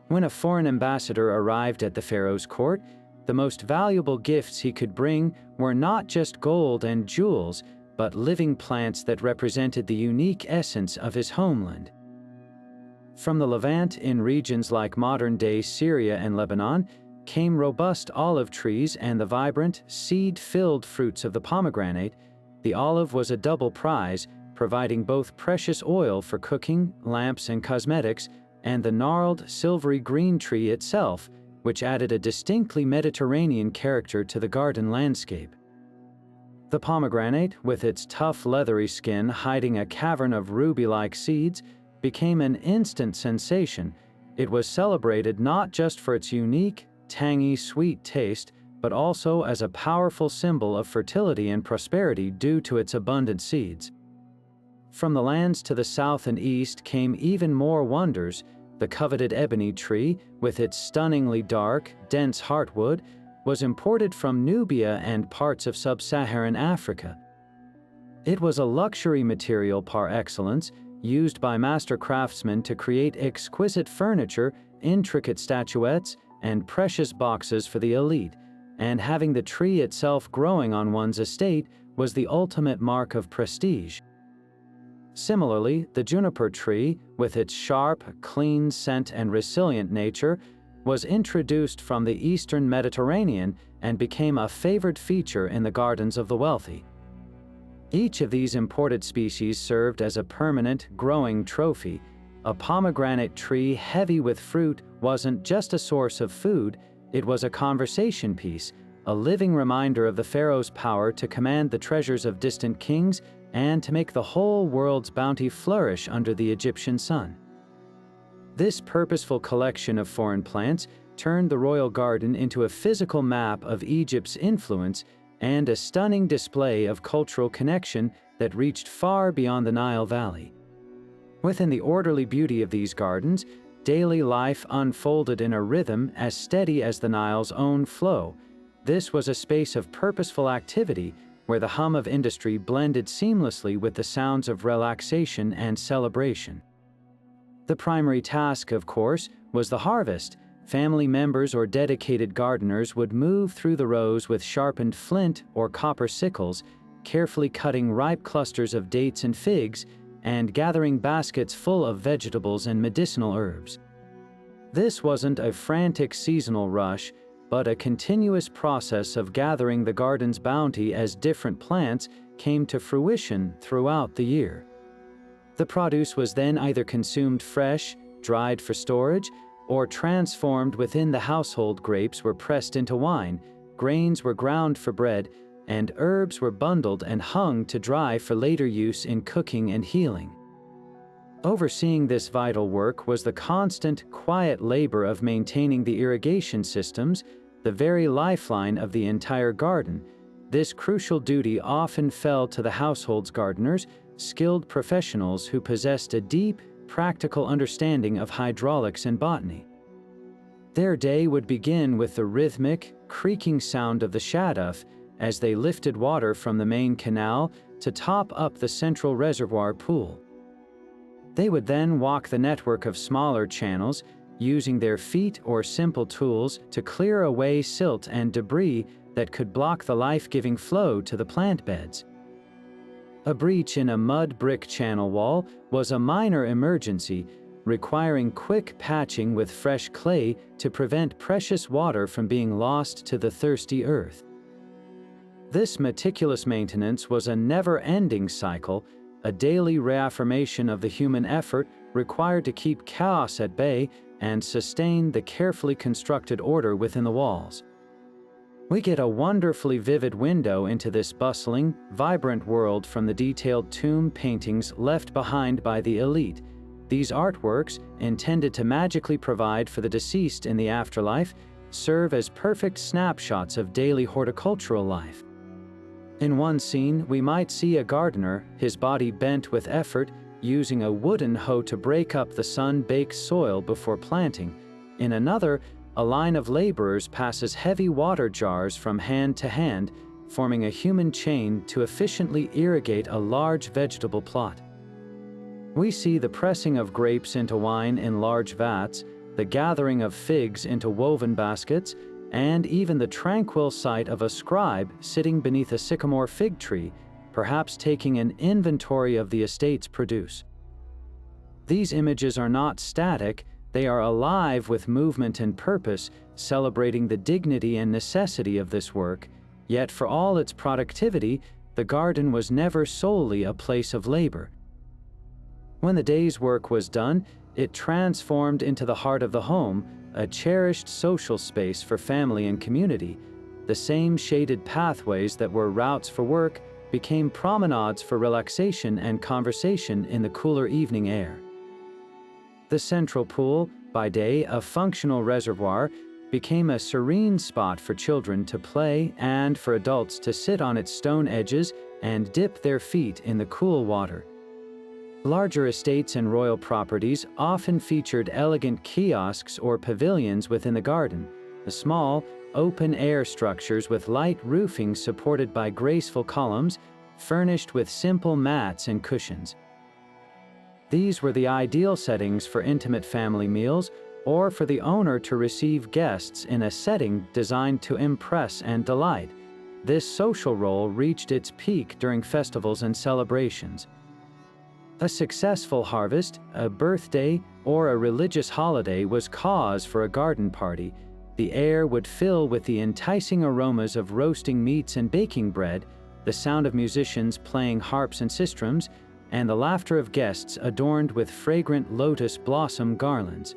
When a foreign ambassador arrived at the pharaoh's court, the most valuable gifts he could bring were not just gold and jewels, but living plants that represented the unique essence of his homeland. From the Levant in regions like modern-day Syria and Lebanon came robust olive trees and the vibrant, seed-filled fruits of the pomegranate. The olive was a double prize, providing both precious oil for cooking, lamps, and cosmetics, and the gnarled, silvery green tree itself, which added a distinctly Mediterranean character to the garden landscape. The pomegranate, with its tough leathery skin hiding a cavern of ruby-like seeds, became an instant sensation. It was celebrated not just for its unique, tangy, sweet taste, but also as a powerful symbol of fertility and prosperity due to its abundant seeds. From the lands to the south and east came even more wonders. The coveted ebony tree, with its stunningly dark, dense heartwood, was imported from Nubia and parts of sub-Saharan Africa. It was a luxury material par excellence, used by master craftsmen to create exquisite furniture, intricate statuettes, and precious boxes for the elite, and having the tree itself growing on one's estate was the ultimate mark of prestige. Similarly, the juniper tree, with its sharp, clean scent and resilient nature, was introduced from the eastern Mediterranean and became a favored feature in the gardens of the wealthy. Each of these imported species served as a permanent, growing trophy. A pomegranate tree heavy with fruit wasn't just a source of food, it was a conversation piece, a living reminder of the pharaoh's power to command the treasures of distant kings and to make the whole world's bounty flourish under the Egyptian sun. This purposeful collection of foreign plants turned the royal garden into a physical map of Egypt's influence and a stunning display of cultural connection that reached far beyond the Nile Valley. Within the orderly beauty of these gardens, daily life unfolded in a rhythm as steady as the Nile's own flow. This was a space of purposeful activity where the hum of industry blended seamlessly with the sounds of relaxation and celebration. The primary task, of course, was the harvest. Family members or dedicated gardeners would move through the rows with sharpened flint or copper sickles, carefully cutting ripe clusters of dates and figs, and gathering baskets full of vegetables and medicinal herbs. This wasn't a frantic seasonal rush, but a continuous process of gathering the garden's bounty as different plants came to fruition throughout the year. The produce was then either consumed fresh, dried for storage, or transformed within the household. Grapes were pressed into wine, grains were ground for bread, and herbs were bundled and hung to dry for later use in cooking and healing. Overseeing this vital work was the constant, quiet labor of maintaining the irrigation systems, the very lifeline of the entire garden. This crucial duty often fell to the household's gardeners, skilled professionals who possessed a deep, practical understanding of hydraulics and botany. Their day would begin with the rhythmic, creaking sound of the shaduf as they lifted water from the main canal to top up the central reservoir pool. They would then walk the network of smaller channels, using their feet or simple tools to clear away silt and debris that could block the life-giving flow to the plant beds. A breach in a mud brick channel wall was a minor emergency, requiring quick patching with fresh clay to prevent precious water from being lost to the thirsty earth. This meticulous maintenance was a never-ending cycle, a daily reaffirmation of the human effort required to keep chaos at bay and sustain the carefully constructed order within the walls. We get a wonderfully vivid window into this bustling, vibrant world from the detailed tomb paintings left behind by the elite. These artworks, intended to magically provide for the deceased in the afterlife, serve as perfect snapshots of daily horticultural life. In one scene, we might see a gardener, his body bent with effort, using a wooden hoe to break up the sun-baked soil before planting. In another, a line of laborers passes heavy water jars from hand to hand, forming a human chain to efficiently irrigate a large vegetable plot. We see the pressing of grapes into wine in large vats, the gathering of figs into woven baskets, and even the tranquil sight of a scribe sitting beneath a sycamore fig tree, perhaps taking an inventory of the estate's produce. These images are not static, they are alive with movement and purpose, celebrating the dignity and necessity of this work. Yet for all its productivity, the garden was never solely a place of labor. When the day's work was done, it transformed into the heart of the home, a cherished social space for family and community. The same shaded pathways that were routes for work became promenades for relaxation and conversation in the cooler evening air. The central pool, by day a functional reservoir, became a serene spot for children to play and for adults to sit on its stone edges and dip their feet in the cool water. Larger estates and royal properties often featured elegant kiosks or pavilions within the garden, the small, open-air structures with light roofing supported by graceful columns, furnished with simple mats and cushions. These were the ideal settings for intimate family meals or for the owner to receive guests in a setting designed to impress and delight. This social role reached its peak during festivals and celebrations. A successful harvest, a birthday, or a religious holiday was cause for a garden party. The air would fill with the enticing aromas of roasting meats and baking bread, the sound of musicians playing harps and sistrums, and the laughter of guests adorned with fragrant lotus blossom garlands.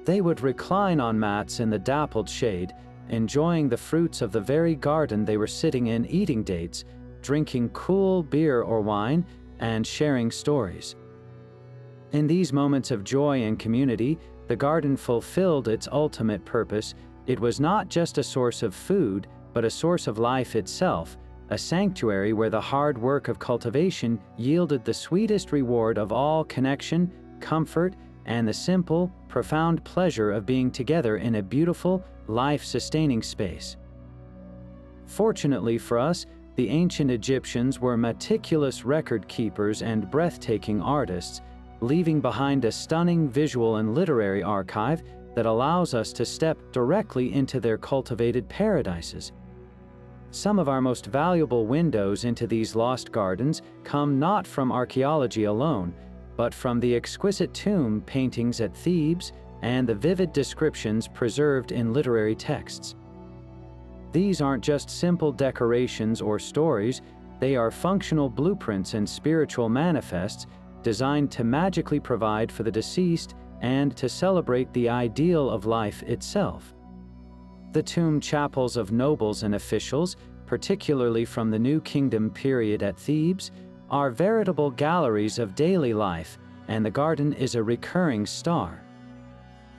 They would recline on mats in the dappled shade, enjoying the fruits of the very garden they were sitting in, eating dates, drinking cool beer or wine, and sharing stories. In these moments of joy and community, the garden fulfilled its ultimate purpose. It was not just a source of food, but a source of life itself, a sanctuary where the hard work of cultivation yielded the sweetest reward of all: connection, comfort, and the simple, profound pleasure of being together in a beautiful, life-sustaining space. Fortunately for us, the ancient Egyptians were meticulous record keepers and breathtaking artists, leaving behind a stunning visual and literary archive that allows us to step directly into their cultivated paradises. Some of our most valuable windows into these lost gardens come not from archaeology alone, but from the exquisite tomb paintings at Thebes and the vivid descriptions preserved in literary texts. These aren't just simple decorations or stories, they are functional blueprints and spiritual manifests designed to magically provide for the deceased and to celebrate the ideal of life itself. The tomb chapels of nobles and officials, particularly from the New Kingdom period at Thebes, are veritable galleries of daily life, and the garden is a recurring star.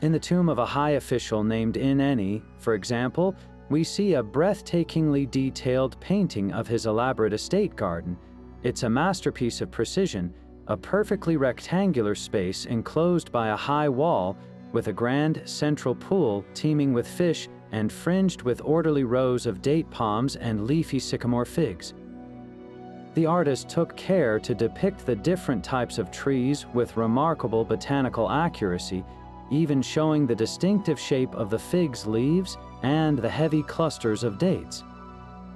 In the tomb of a high official named Ineni, for example, we see a breathtakingly detailed painting of his elaborate estate garden. It's a masterpiece of precision, a perfectly rectangular space enclosed by a high wall with a grand central pool teeming with fish and fringed with orderly rows of date palms and leafy sycamore figs. The artist took care to depict the different types of trees with remarkable botanical accuracy, even showing the distinctive shape of the fig's leaves and the heavy clusters of dates.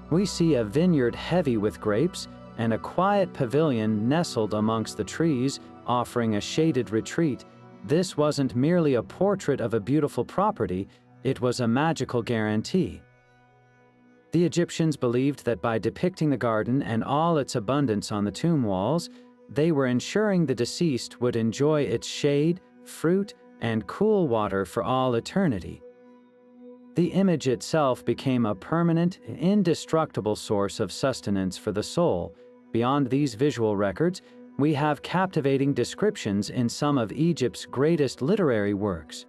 We see a vineyard heavy with grapes and a quiet pavilion nestled amongst the trees, offering a shaded retreat. This wasn't merely a portrait of a beautiful property, it was a magical guarantee. The Egyptians believed that by depicting the garden and all its abundance on the tomb walls, they were ensuring the deceased would enjoy its shade, fruit, and cool water for all eternity. The image itself became a permanent, indestructible source of sustenance for the soul. Beyond these visual records, we have captivating descriptions in some of Egypt's greatest literary works.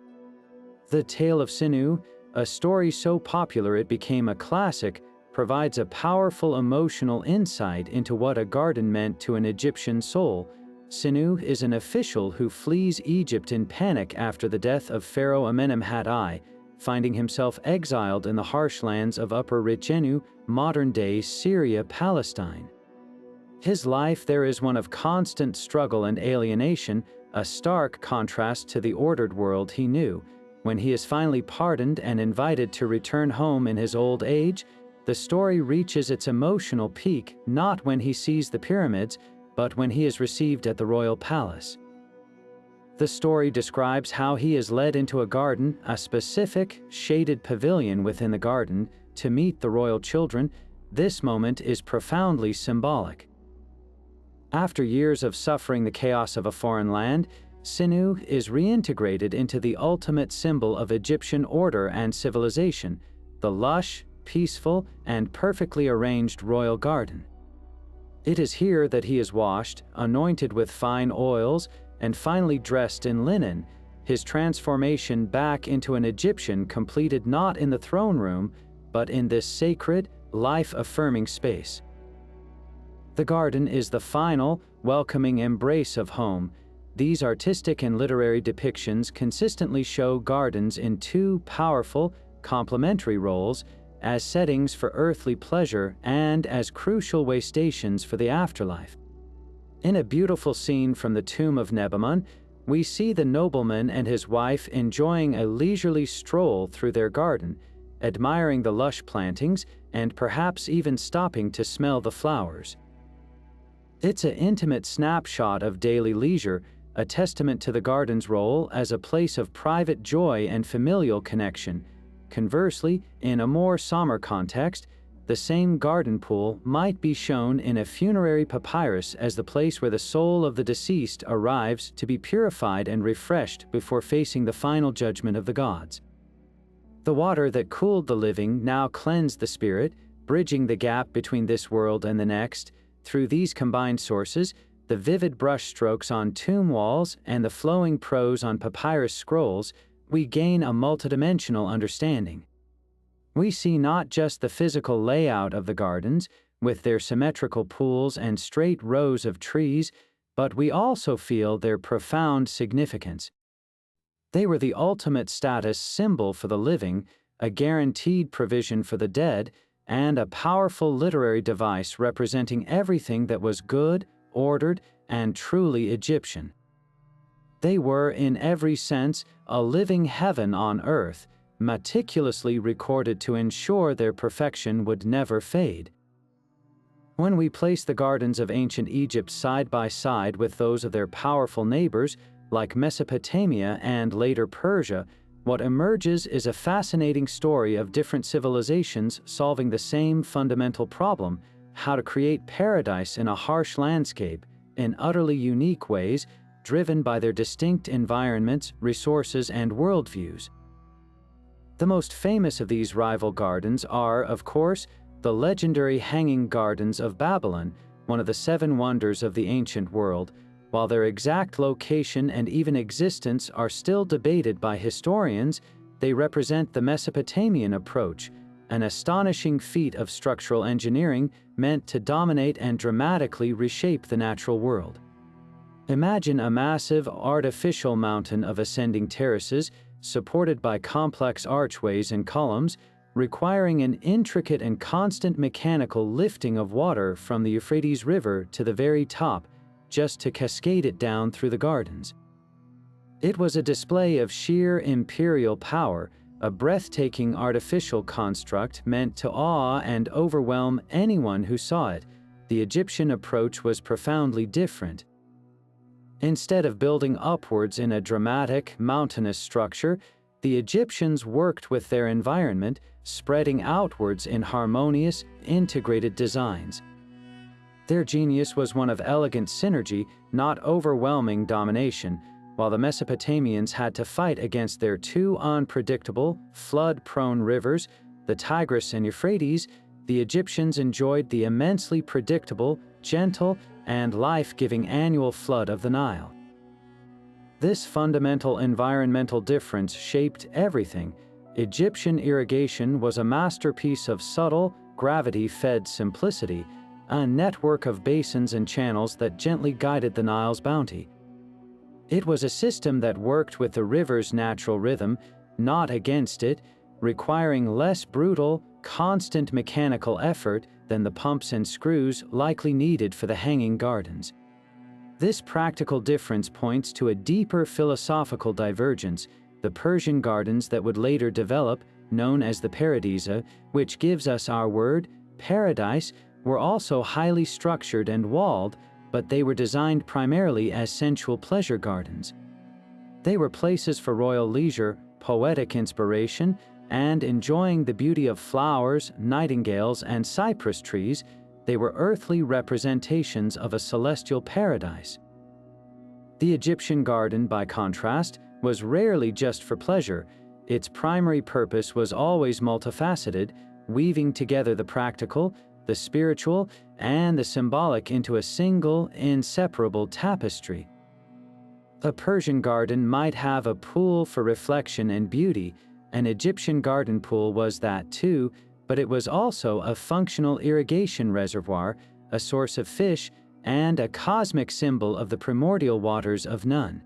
The Tale of Sinu, a story so popular it became a classic, provides a powerful emotional insight into what a garden meant to an Egyptian soul. Sinu is an official who flees Egypt in panic after the death of Pharaoh Amenemhat I, finding himself exiled in the harsh lands of Upper Richenu, modern-day Syria, Palestine. His life there is one of constant struggle and alienation, a stark contrast to the ordered world he knew. When he is finally pardoned and invited to return home in his old age, the story reaches its emotional peak not when he sees the pyramids, but when he is received at the royal palace. The story describes how he is led into a garden, a specific, shaded pavilion within the garden, to meet the royal children. This moment is profoundly symbolic. After years of suffering the chaos of a foreign land, Sinu is reintegrated into the ultimate symbol of Egyptian order and civilization, the lush, peaceful, and perfectly arranged royal garden. It is here that he is washed, anointed with fine oils, and finally dressed in linen, his transformation back into an Egyptian completed not in the throne room, but in this sacred, life-affirming space. The garden is the final, welcoming embrace of home. These artistic and literary depictions consistently show gardens in two powerful, complementary roles, as settings for earthly pleasure and as crucial way stations for the afterlife. In a beautiful scene from the tomb of Nebamun, we see the nobleman and his wife enjoying a leisurely stroll through their garden, admiring the lush plantings and perhaps even stopping to smell the flowers. It's an intimate snapshot of daily leisure, a testament to the garden's role as a place of private joy and familial connection. Conversely, in a more somber context, the same garden pool might be shown in a funerary papyrus as the place where the soul of the deceased arrives to be purified and refreshed before facing the final judgment of the gods. The water that cooled the living now cleansed the spirit, bridging the gap between this world and the next. Through these combined sources, the vivid brushstrokes on tomb walls and the flowing prose on papyrus scrolls, we gain a multidimensional understanding. We see not just the physical layout of the gardens, with their symmetrical pools and straight rows of trees, but we also feel their profound significance. They were the ultimate status symbol for the living, a guaranteed provision for the dead, and a powerful literary device representing everything that was good, ordered, and truly Egyptian. They were, in every sense, a living heaven on earth, meticulously recorded to ensure their perfection would never fade. When we place the gardens of ancient Egypt side by side with those of their powerful neighbors, like Mesopotamia and later Persia, what emerges is a fascinating story of different civilizations solving the same fundamental problem: how to create paradise in a harsh landscape, in utterly unique ways, driven by their distinct environments, resources, and worldviews. The most famous of these rival gardens are, of course, the legendary Hanging Gardens of Babylon, one of the seven wonders of the ancient world. While their exact location and even existence are still debated by historians, they represent the Mesopotamian approach, an astonishing feat of structural engineering meant to dominate and dramatically reshape the natural world. Imagine a massive, artificial mountain of ascending terraces, supported by complex archways and columns, requiring an intricate and constant mechanical lifting of water from the Euphrates River to the very top, just to cascade it down through the gardens. It was a display of sheer imperial power, a breathtaking artificial construct meant to awe and overwhelm anyone who saw it. The Egyptian approach was profoundly different. Instead of building upwards in a dramatic, mountainous structure, the Egyptians worked with their environment, spreading outwards in harmonious, integrated designs. Their genius was one of elegant synergy, not overwhelming domination. While the Mesopotamians had to fight against their two unpredictable, flood-prone rivers, the Tigris and Euphrates, the Egyptians enjoyed the immensely predictable, gentle, and life-giving annual flood of the Nile. This fundamental environmental difference shaped everything. Egyptian irrigation was a masterpiece of subtle, gravity-fed simplicity, a network of basins and channels that gently guided the Nile's bounty. It was a system that worked with the river's natural rhythm, not against it, requiring less brutal, constant mechanical effort than the pumps and screws likely needed for the Hanging Gardens. This practical difference points to a deeper philosophical divergence. The Persian gardens that would later develop, known as the paradisa, which gives us our word, paradise, were also highly structured and walled, but they were designed primarily as sensual pleasure gardens. They were places for royal leisure, poetic inspiration, and enjoying the beauty of flowers, nightingales, and cypress trees. They were earthly representations of a celestial paradise. The Egyptian garden, by contrast, was rarely just for pleasure. Its primary purpose was always multifaceted, weaving together the practical, the spiritual, and the symbolic into a single, inseparable tapestry. A Persian garden might have a pool for reflection and beauty. An Egyptian garden pool was that too, but it was also a functional irrigation reservoir, a source of fish, and a cosmic symbol of the primordial waters of Nun.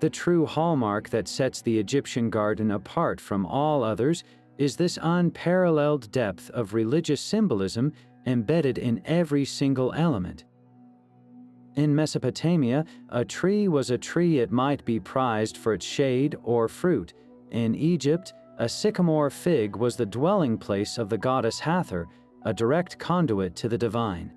The true hallmark that sets the Egyptian garden apart from all others is this unparalleled depth of religious symbolism embedded in every single element. In Mesopotamia, a tree was a tree. It might be prized for its shade or fruit. In Egypt, a sycamore fig was the dwelling place of the goddess Hathor, a direct conduit to the divine.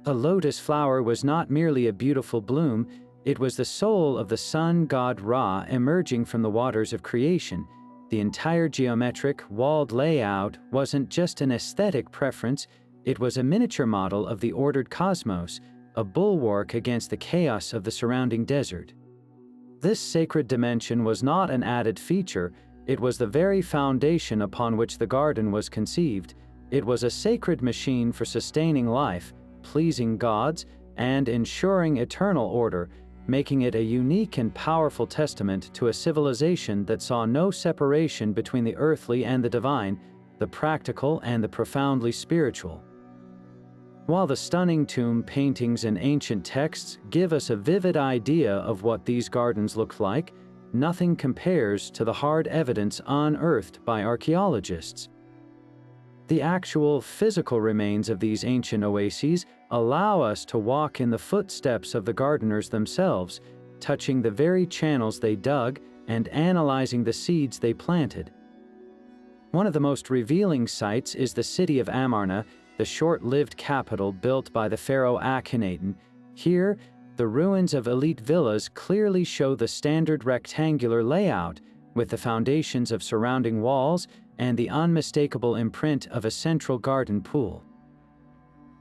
A lotus flower was not merely a beautiful bloom, it was the soul of the sun god Ra emerging from the waters of creation. The entire geometric, walled layout wasn't just an aesthetic preference, it was a miniature model of the ordered cosmos, a bulwark against the chaos of the surrounding desert. This sacred dimension was not an added feature, it was the very foundation upon which the garden was conceived. It was a sacred machine for sustaining life, pleasing gods, and ensuring eternal order, making it a unique and powerful testament to a civilization that saw no separation between the earthly and the divine, the practical and the profoundly spiritual. While the stunning tomb paintings and ancient texts give us a vivid idea of what these gardens looked like, nothing compares to the hard evidence unearthed by archaeologists. The actual physical remains of these ancient oases allow us to walk in the footsteps of the gardeners themselves, touching the very channels they dug and analyzing the seeds they planted. One of the most revealing sights is the city of Amarna, the short-lived capital built by the pharaoh Akhenaten. Here, the ruins of elite villas clearly show the standard rectangular layout, with the foundations of surrounding walls and the unmistakable imprint of a central garden pool.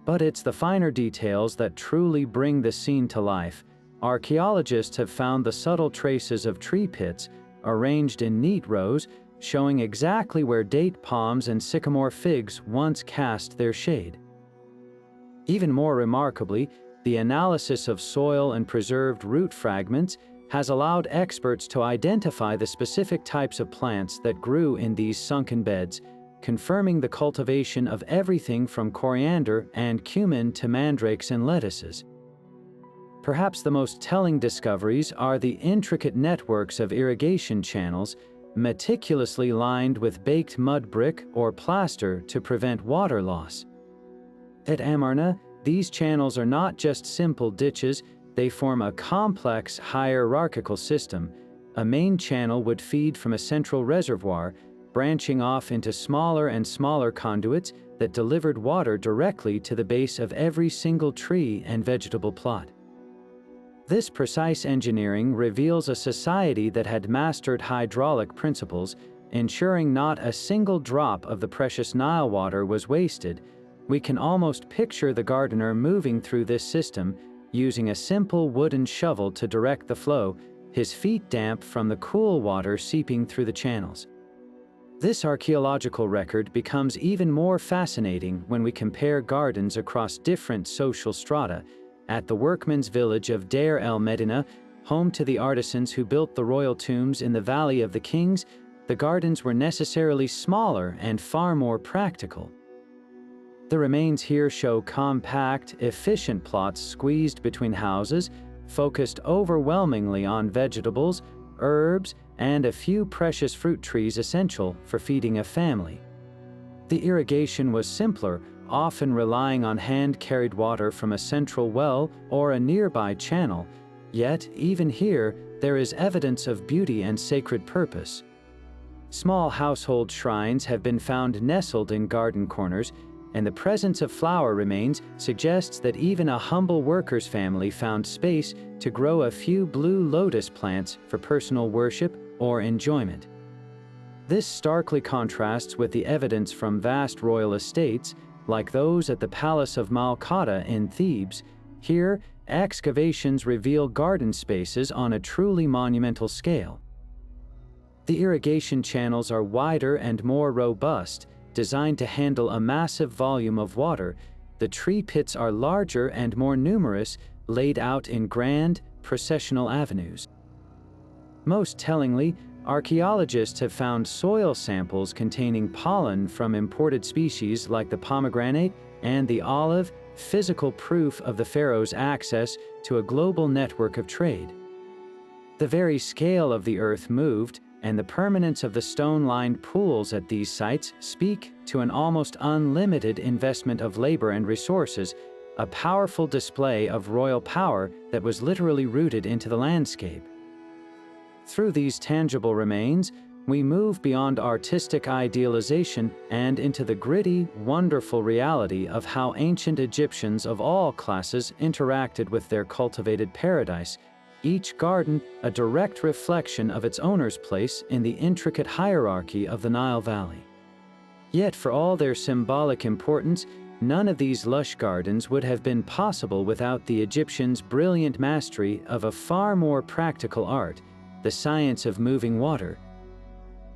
But it's the finer details that truly bring the scene to life. Archaeologists have found the subtle traces of tree pits, arranged in neat rows, showing exactly where date palms and sycamore figs once cast their shade. Even more remarkably, the analysis of soil and preserved root fragments has allowed experts to identify the specific types of plants that grew in these sunken beds, confirming the cultivation of everything from coriander and cumin to mandrakes and lettuces. Perhaps the most telling discoveries are the intricate networks of irrigation channels, meticulously lined with baked mud brick or plaster to prevent water loss. At Amarna, these channels are not just simple ditches, they form a complex hierarchical system. A main channel would feed from a central reservoir, branching off into smaller and smaller conduits that delivered water directly to the base of every single tree and vegetable plot. This precise engineering reveals a society that had mastered hydraulic principles, ensuring not a single drop of the precious Nile water was wasted. We can almost picture the gardener moving through this system, using a simple wooden shovel to direct the flow, his feet damp from the cool water seeping through the channels. This archaeological record becomes even more fascinating when we compare gardens across different social strata. At the workmen's village of Deir el-Medina, home to the artisans who built the royal tombs in the Valley of the Kings, the gardens were necessarily smaller and far more practical. The remains here show compact, efficient plots squeezed between houses, focused overwhelmingly on vegetables, herbs, and a few precious fruit trees essential for feeding a family. The irrigation was simpler, often relying on hand-carried water from a central well or a nearby channel, yet even here there is evidence of beauty and sacred purpose. Small household shrines have been found nestled in garden corners, and the presence of flower remains suggests that even a humble worker's family found space to grow a few blue lotus plants for personal worship or enjoyment. This starkly contrasts with the evidence from vast royal estates, like those at the Palace of Malkata in Thebes. Here, excavations reveal garden spaces on a truly monumental scale. The irrigation channels are wider and more robust, designed to handle a massive volume of water. The tree pits are larger and more numerous, laid out in grand, processional avenues. Most tellingly, archaeologists have found soil samples containing pollen from imported species like the pomegranate and the olive, physical proof of the pharaoh's access to a global network of trade. The very scale of the earth moved, and the permanence of the stone-lined pools at these sites speak to an almost unlimited investment of labor and resources, a powerful display of royal power that was literally rooted into the landscape. Through these tangible remains, we move beyond artistic idealization and into the gritty, wonderful reality of how ancient Egyptians of all classes interacted with their cultivated paradise, each garden a direct reflection of its owner's place in the intricate hierarchy of the Nile Valley. Yet for all their symbolic importance, none of these lush gardens would have been possible without the Egyptians' brilliant mastery of a far more practical art, the science of moving water.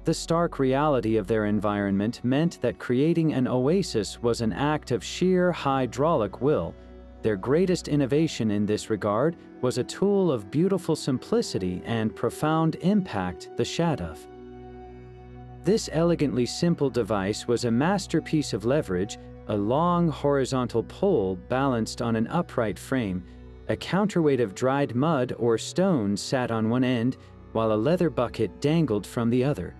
The stark reality of their environment meant that creating an oasis was an act of sheer hydraulic will. Their greatest innovation in this regard was a tool of beautiful simplicity and profound impact, the shaduf. This elegantly simple device was a masterpiece of leverage, a long horizontal pole balanced on an upright frame. A counterweight of dried mud or stones sat on one end, while a leather bucket dangled from the other.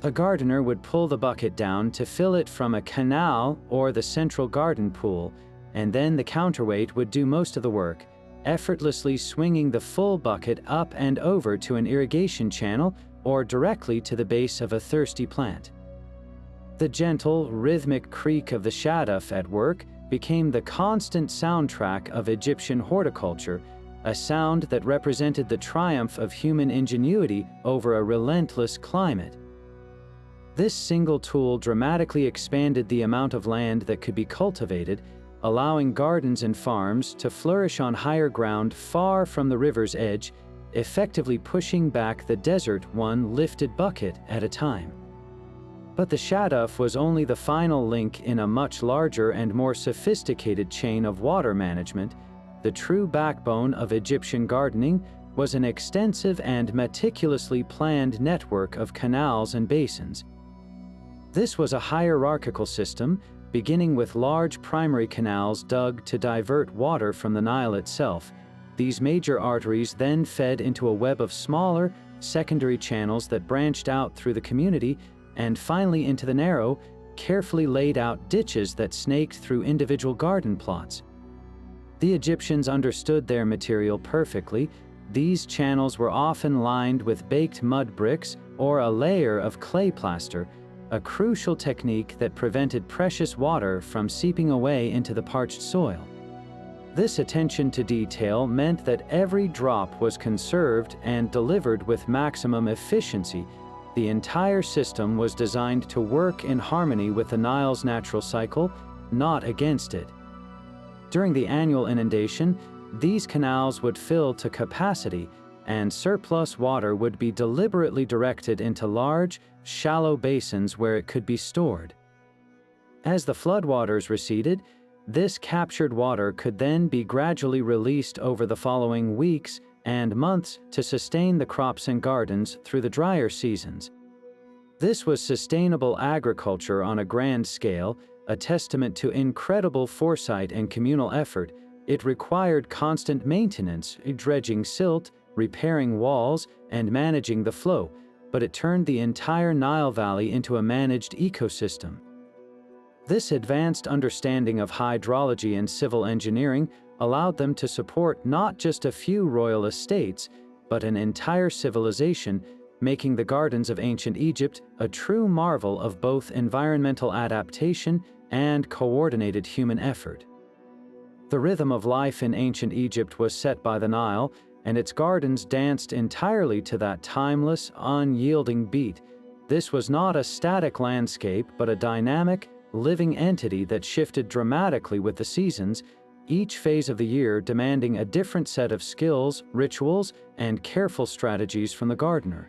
A gardener would pull the bucket down to fill it from a canal or the central garden pool, and then the counterweight would do most of the work, effortlessly swinging the full bucket up and over to an irrigation channel or directly to the base of a thirsty plant. The gentle, rhythmic creak of the shaduf at work became the constant soundtrack of Egyptian horticulture, a sound that represented the triumph of human ingenuity over a relentless climate. This single tool dramatically expanded the amount of land that could be cultivated, allowing gardens and farms to flourish on higher ground far from the river's edge, effectively pushing back the desert one lifted bucket at a time. But the shaduf was only the final link in a much larger and more sophisticated chain of water management. The true backbone of Egyptian gardening was an extensive and meticulously planned network of canals and basins. This was a hierarchical system, beginning with large primary canals dug to divert water from the Nile itself. These major arteries then fed into a web of smaller, secondary channels that branched out through the community, and finally into the narrow, carefully laid out ditches that snaked through individual garden plots. The Egyptians understood their material perfectly. These channels were often lined with baked mud bricks or a layer of clay plaster, a crucial technique that prevented precious water from seeping away into the parched soil. This attention to detail meant that every drop was conserved and delivered with maximum efficiency. The entire system was designed to work in harmony with the Nile's natural cycle, not against it. During the annual inundation, these canals would fill to capacity, and surplus water would be deliberately directed into large, shallow basins where it could be stored. As the floodwaters receded, this captured water could then be gradually released over the following weeks and months to sustain the crops and gardens through the drier seasons. This was sustainable agriculture on a grand scale, a testament to incredible foresight and communal effort. It required constant maintenance, dredging silt, repairing walls, and managing the flow, but it turned the entire Nile Valley into a managed ecosystem. This advanced understanding of hydrology and civil engineering allowed them to support not just a few royal estates, but an entire civilization, making the gardens of ancient Egypt a true marvel of both environmental adaptation and coordinated human effort. The rhythm of life in ancient Egypt was set by the Nile, and its gardens danced entirely to that timeless, unyielding beat. This was not a static landscape, but a dynamic, living entity that shifted dramatically with the seasons, each phase of the year demanding a different set of skills, rituals, and careful strategies from the gardener.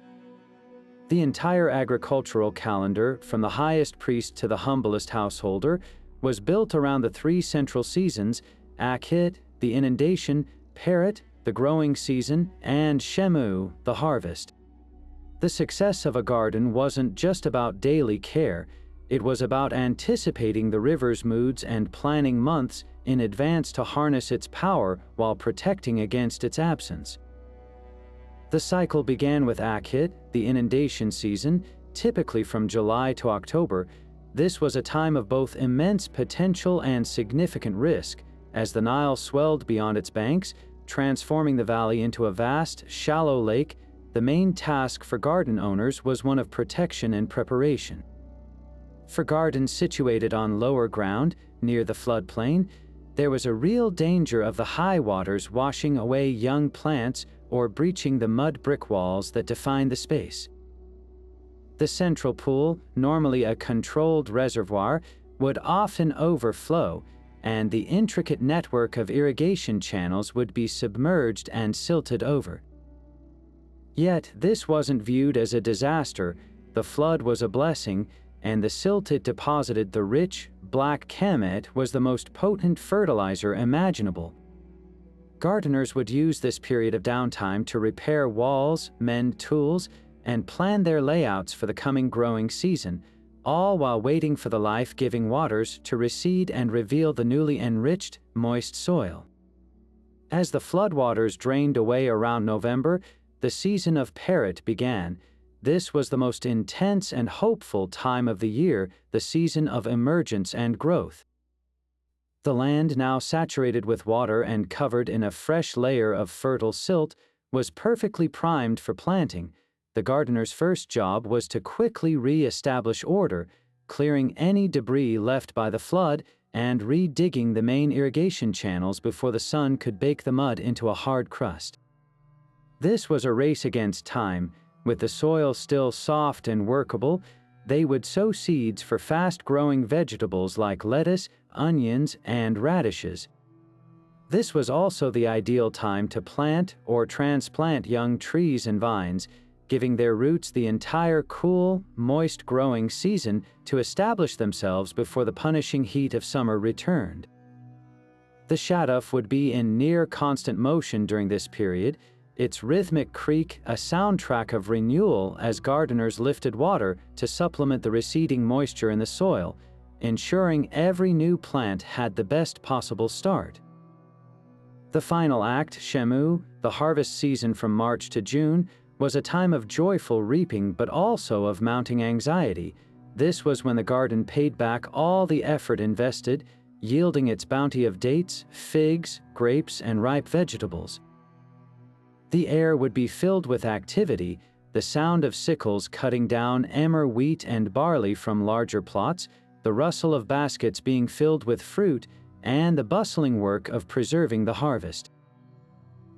The entire agricultural calendar, from the highest priest to the humblest householder, was built around the three central seasons: Akhit, the inundation; Perit, the growing season; and Shemu, the harvest. The success of a garden wasn't just about daily care. It was about anticipating the river's moods and planning months in advance to harness its power while protecting against its absence. The cycle began with Akhit, the inundation season, typically from July to October. This was a time of both immense potential and significant risk, as the Nile swelled beyond its banks, transforming the valley into a vast, shallow lake. The main task for garden owners was one of protection and preparation. For gardens situated on lower ground, near the floodplain, there was a real danger of the high waters washing away young plants or breaching the mud brick walls that define the space. The central pool, normally a controlled reservoir, would often overflow, and the intricate network of irrigation channels would be submerged and silted over. Yet this wasn't viewed as a disaster. The flood was a blessing, and the silt it deposited, the rich, black kamet, was the most potent fertilizer imaginable. Gardeners would use this period of downtime to repair walls, mend tools, and plan their layouts for the coming growing season, all while waiting for the life-giving waters to recede and reveal the newly enriched, moist soil. As the floodwaters drained away around November, the season of Perit began. This was the most intense and hopeful time of the year, the season of emergence and growth. The land, now saturated with water and covered in a fresh layer of fertile silt, was perfectly primed for planting. The gardener's first job was to quickly re-establish order, clearing any debris left by the flood and re-digging the main irrigation channels before the sun could bake the mud into a hard crust. This was a race against time. With the soil still soft and workable, they would sow seeds for fast-growing vegetables like lettuce, onions, and radishes. This was also the ideal time to plant or transplant young trees and vines, giving their roots the entire cool, moist growing season to establish themselves before the punishing heat of summer returned. The shaduf would be in near constant motion during this period, its rhythmic creak a soundtrack of renewal as gardeners lifted water to supplement the receding moisture in the soil, ensuring every new plant had the best possible start. The final act, Shemu, the harvest season from March to June, was a time of joyful reaping but also of mounting anxiety. This was when the garden paid back all the effort invested, yielding its bounty of dates, figs, grapes, and ripe vegetables. The air would be filled with activity, the sound of sickles cutting down emmer wheat and barley from larger plots, the rustle of baskets being filled with fruit, and the bustling work of preserving the harvest.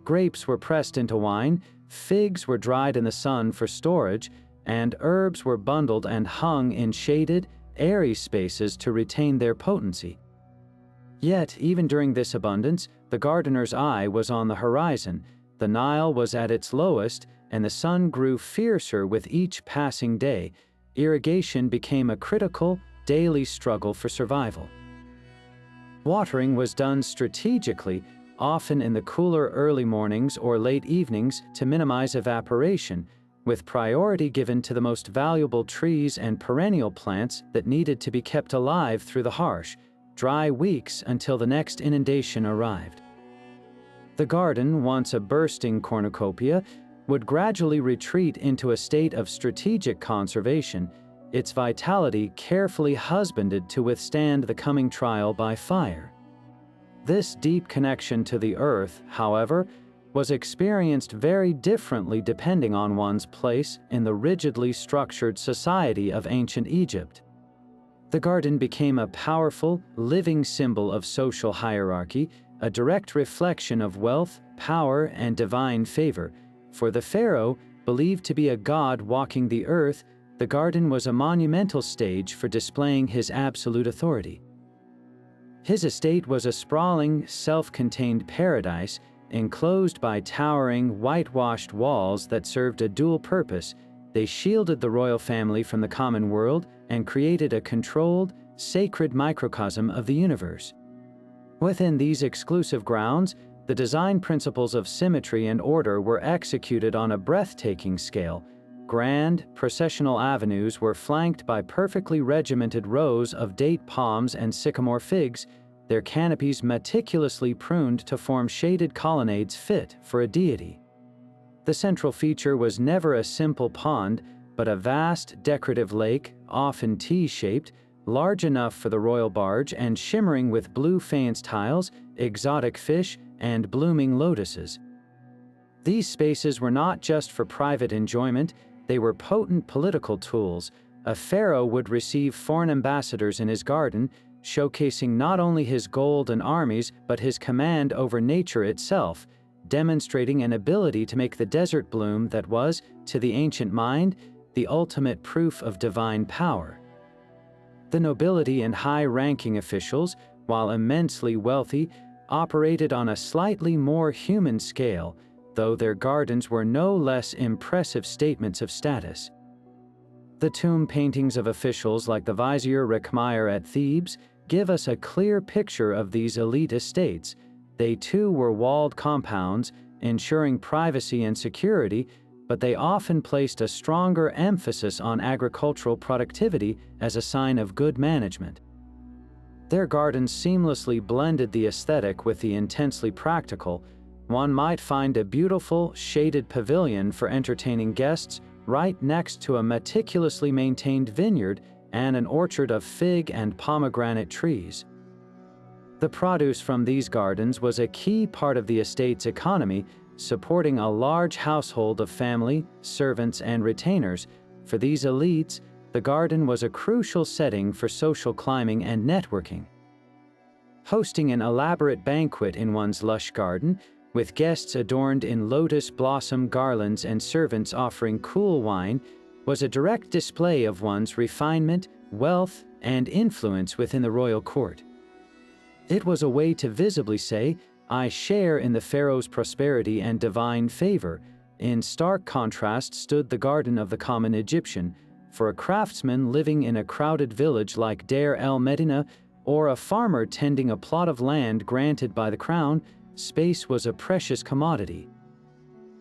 Grapes were pressed into wine, figs were dried in the sun for storage, and herbs were bundled and hung in shaded, airy spaces to retain their potency. Yet, even during this abundance, the gardener's eye was on the horizon. The Nile was at its lowest, and the sun grew fiercer with each passing day. Irrigation became a critical, daily struggle for survival. Watering was done strategically, often in the cooler early mornings or late evenings to minimize evaporation, with priority given to the most valuable trees and perennial plants that needed to be kept alive through the harsh, dry weeks until the next inundation arrived. The garden, once a bursting cornucopia, would gradually retreat into a state of strategic conservation, its vitality carefully husbanded to withstand the coming trial by fire. This deep connection to the earth, however, was experienced very differently depending on one's place in the rigidly structured society of ancient Egypt. The garden became a powerful, living symbol of social hierarchy, a direct reflection of wealth, power, and divine favor. For the pharaoh, believed to be a god walking the earth, the garden was a monumental stage for displaying his absolute authority. His estate was a sprawling, self-contained paradise, enclosed by towering, whitewashed walls that served a dual purpose. They shielded the royal family from the common world and created a controlled, sacred microcosm of the universe. Within these exclusive grounds, the design principles of symmetry and order were executed on a breathtaking scale. Grand, processional avenues were flanked by perfectly regimented rows of date palms and sycamore figs, their canopies meticulously pruned to form shaded colonnades fit for a deity. The central feature was never a simple pond, but a vast, decorative lake, often T-shaped, large enough for the royal barge and shimmering with blue faience tiles, exotic fish, and blooming lotuses. These spaces were not just for private enjoyment, they were potent political tools. A pharaoh would receive foreign ambassadors in his garden, showcasing not only his gold and armies, but his command over nature itself, demonstrating an ability to make the desert bloom that was, to the ancient mind, the ultimate proof of divine power. The nobility and high-ranking officials, while immensely wealthy, operated on a slightly more human scale, though their gardens were no less impressive statements of status. The tomb paintings of officials like the Vizier Rekhmire at Thebes give us a clear picture of these elite estates. They too were walled compounds, ensuring privacy and security, but they often placed a stronger emphasis on agricultural productivity as a sign of good management. Their gardens seamlessly blended the aesthetic with the intensely practical. One might find a beautiful, shaded pavilion for entertaining guests right next to a meticulously maintained vineyard and an orchard of fig and pomegranate trees. The produce from these gardens was a key part of the estate's economy, supporting a large household of family, servants, and retainers. For these elites, the garden was a crucial setting for social climbing and networking. Hosting an elaborate banquet in one's lush garden, with guests adorned in lotus blossom garlands and servants offering cool wine, was a direct display of one's refinement, wealth, and influence within the royal court. It was a way to visibly say, "I share in the pharaoh's prosperity and divine favor." In stark contrast stood the garden of the common Egyptian. For a craftsman living in a crowded village like Deir el-Medina, or a farmer tending a plot of land granted by the crown, space was a precious commodity.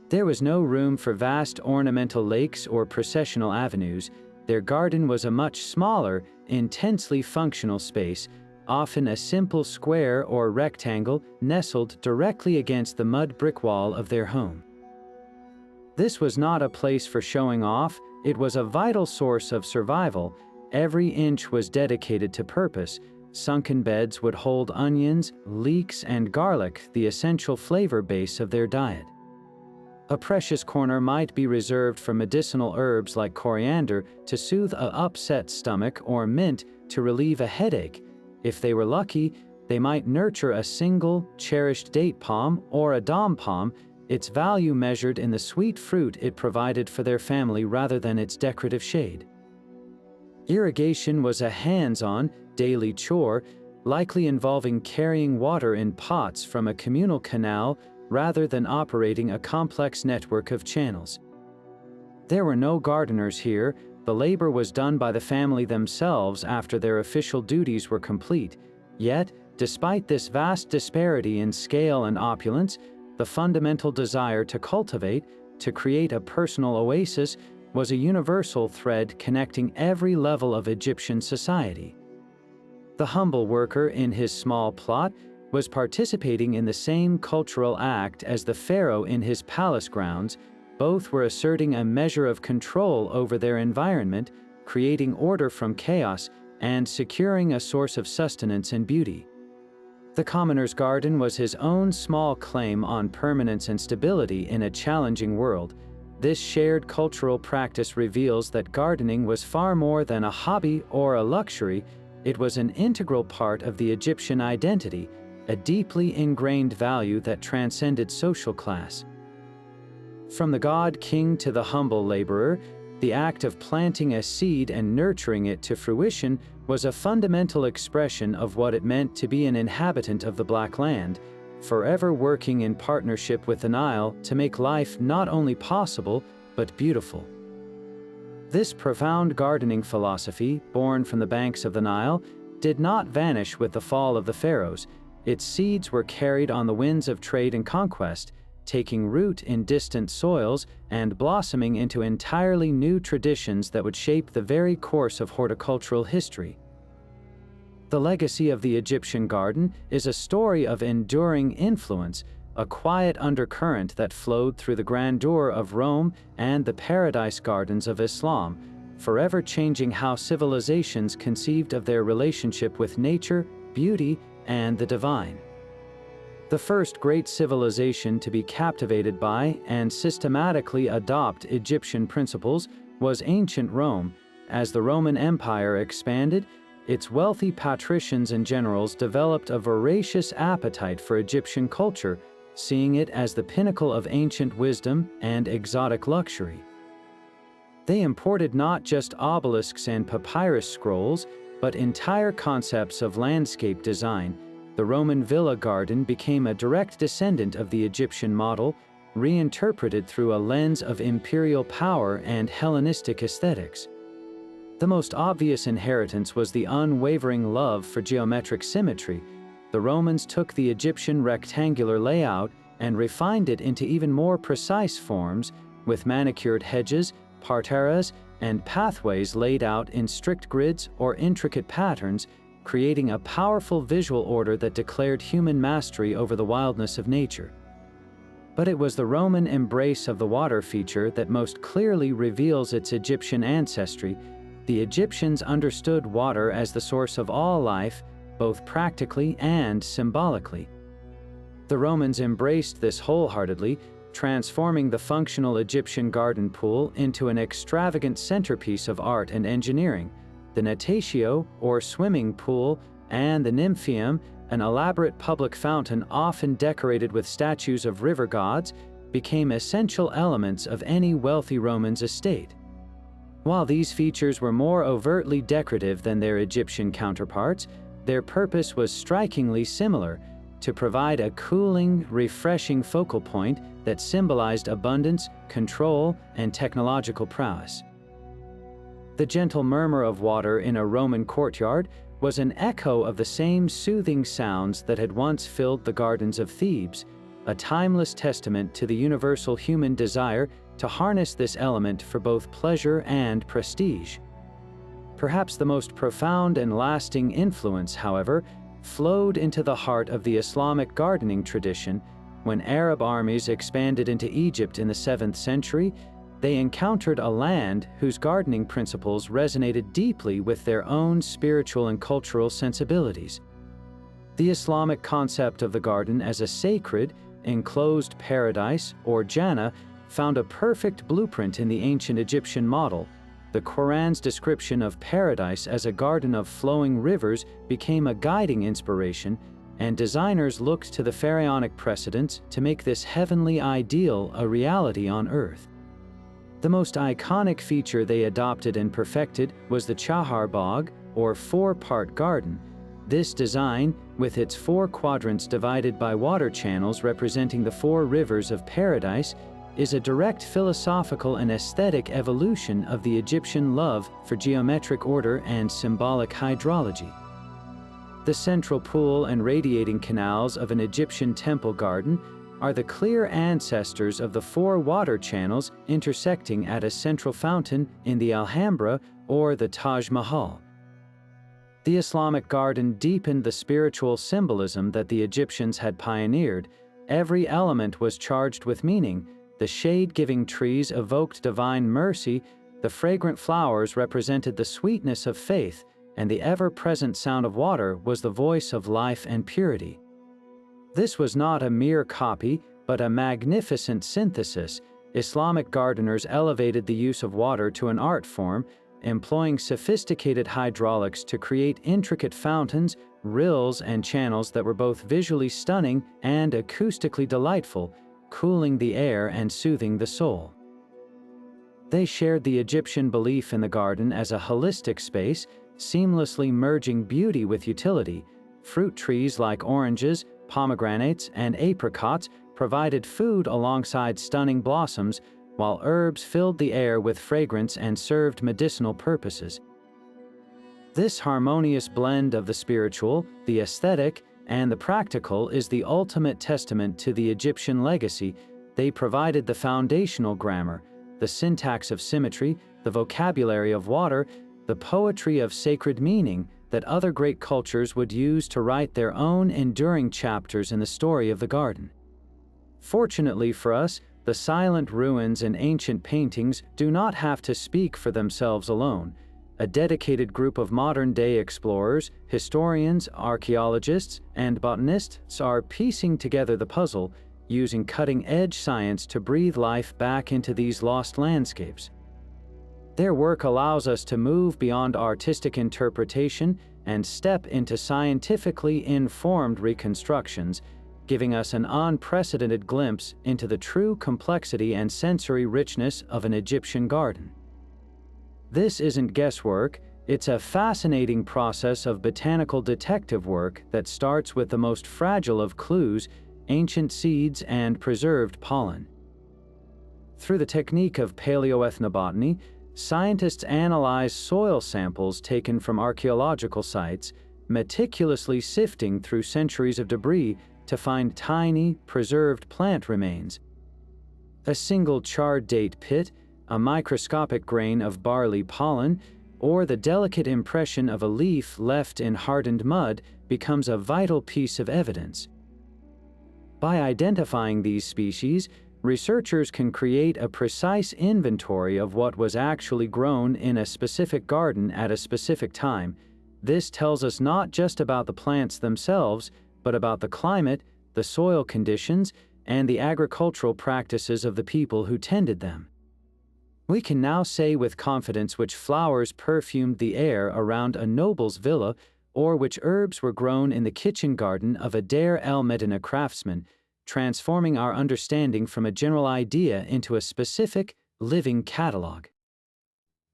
There was no room for vast ornamental lakes or processional avenues. Their garden was a much smaller, intensely functional space, often a simple square or rectangle nestled directly against the mud brick wall of their home. This was not a place for showing off, it was a vital source of survival. Every inch was dedicated to purpose. Sunken beds would hold onions, leeks, and garlic, the essential flavor base of their diet. A precious corner might be reserved for medicinal herbs like coriander to soothe an upset stomach or mint to relieve a headache. If they were lucky, they might nurture a single, cherished date palm or a dom palm, its value measured in the sweet fruit it provided for their family rather than its decorative shade. Irrigation was a hands-on, daily chore, likely involving carrying water in pots from a communal canal rather than operating a complex network of channels. There were no gardeners here. The labor was done by the family themselves after their official duties were complete. Yet, despite this vast disparity in scale and opulence, the fundamental desire to cultivate, to create a personal oasis, was a universal thread connecting every level of Egyptian society. The humble worker in his small plot was participating in the same cultural act as the pharaoh in his palace grounds. Both were asserting a measure of control over their environment, creating order from chaos, and securing a source of sustenance and beauty. The commoner's garden was his own small claim on permanence and stability in a challenging world. This shared cultural practice reveals that gardening was far more than a hobby or a luxury. It was an integral part of the Egyptian identity, a deeply ingrained value that transcended social class. From the god-king to the humble laborer, the act of planting a seed and nurturing it to fruition was a fundamental expression of what it meant to be an inhabitant of the Black Land, forever working in partnership with the Nile to make life not only possible, but beautiful. This profound gardening philosophy, born from the banks of the Nile, did not vanish with the fall of the pharaohs. Its seeds were carried on the winds of trade and conquest, taking root in distant soils and blossoming into entirely new traditions that would shape the very course of horticultural history. The legacy of the Egyptian garden is a story of enduring influence, a quiet undercurrent that flowed through the grandeur of Rome and the paradise gardens of Islam, forever changing how civilizations conceived of their relationship with nature, beauty, and the divine. The first great civilization to be captivated by and systematically adopt Egyptian principles was ancient Rome. As the Roman Empire expanded, its wealthy patricians and generals developed a voracious appetite for Egyptian culture, seeing it as the pinnacle of ancient wisdom and exotic luxury. They imported not just obelisks and papyrus scrolls, but entire concepts of landscape design. The Roman villa garden became a direct descendant of the Egyptian model, reinterpreted through a lens of imperial power and Hellenistic aesthetics. The most obvious inheritance was the unwavering love for geometric symmetry. The Romans took the Egyptian rectangular layout and refined it into even more precise forms, with manicured hedges, parterres, and pathways laid out in strict grids or intricate patterns, creating a powerful visual order that declared human mastery over the wildness of nature. But it was the Roman embrace of the water feature that most clearly reveals its Egyptian ancestry. The Egyptians understood water as the source of all life, both practically and symbolically. The Romans embraced this wholeheartedly, transforming the functional Egyptian garden pool into an extravagant centerpiece of art and engineering. The natatio, or swimming pool, and the nymphaeum, an elaborate public fountain often decorated with statues of river gods, became essential elements of any wealthy Roman's estate. While these features were more overtly decorative than their Egyptian counterparts, their purpose was strikingly similar: to provide a cooling, refreshing focal point that symbolized abundance, control, and technological prowess. The gentle murmur of water in a Roman courtyard was an echo of the same soothing sounds that had once filled the gardens of Thebes, a timeless testament to the universal human desire to harness this element for both pleasure and prestige. Perhaps the most profound and lasting influence, however, flowed into the heart of the Islamic gardening tradition. When Arab armies expanded into Egypt in the 7th century, they encountered a land whose gardening principles resonated deeply with their own spiritual and cultural sensibilities. The Islamic concept of the garden as a sacred, enclosed paradise, or Jannah, found a perfect blueprint in the ancient Egyptian model. The Quran's description of paradise as a garden of flowing rivers became a guiding inspiration, and designers looked to the pharaonic precedents to make this heavenly ideal a reality on earth. The most iconic feature they adopted and perfected was the Chahar Bagh, or four-part garden. This design, with its 4 quadrants divided by water channels representing the 4 rivers of paradise, is a direct philosophical and aesthetic evolution of the Egyptian love for geometric order and symbolic hydrology. The central pool and radiating canals of an Egyptian temple garden are the clear ancestors of the 4 water channels intersecting at a central fountain in the Alhambra or the Taj Mahal. The Islamic garden deepened the spiritual symbolism that the Egyptians had pioneered. Every element was charged with meaning. The shade-giving trees evoked divine mercy, the fragrant flowers represented the sweetness of faith, and the ever-present sound of water was the voice of life and purity. This was not a mere copy, but a magnificent synthesis. Islamic gardeners elevated the use of water to an art form, employing sophisticated hydraulics to create intricate fountains, rills, and channels that were both visually stunning and acoustically delightful, cooling the air and soothing the soul. They shared the Egyptian belief in the garden as a holistic space, seamlessly merging beauty with utility. Fruit trees like oranges, pomegranates, and apricots provided food alongside stunning blossoms, while herbs filled the air with fragrance and served medicinal purposes. This harmonious blend of the spiritual, the aesthetic, and the practical is the ultimate testament to the Egyptian legacy, They provided the foundational grammar, the syntax of symmetry, the vocabulary of water, the poetry of sacred meaning that other great cultures would use to write their own enduring chapters in the story of the garden. Fortunately for us, the silent ruins and ancient paintings do not have to speak for themselves alone. A dedicated group of modern-day explorers, historians, archaeologists, and botanists are piecing together the puzzle, using cutting-edge science to breathe life back into these lost landscapes. Their work allows us to move beyond artistic interpretation and step into scientifically informed reconstructions, giving us an unprecedented glimpse into the true complexity and sensory richness of an Egyptian garden. This isn't guesswork, it's a fascinating process of botanical detective work that starts with the most fragile of clues, ancient seeds and preserved pollen. Through the technique of paleoethnobotany, scientists analyze soil samples taken from archaeological sites, meticulously sifting through centuries of debris to find tiny, preserved plant remains. A single charred date pit, a microscopic grain of barley pollen, or the delicate impression of a leaf left in hardened mud becomes a vital piece of evidence. By identifying these species, researchers can create a precise inventory of what was actually grown in a specific garden at a specific time. This tells us not just about the plants themselves, but about the climate, the soil conditions, and the agricultural practices of the people who tended them. We can now say with confidence which flowers perfumed the air around a noble's villa, or which herbs were grown in the kitchen garden of a Deir el-Medina craftsman, transforming our understanding from a general idea into a specific, living catalog.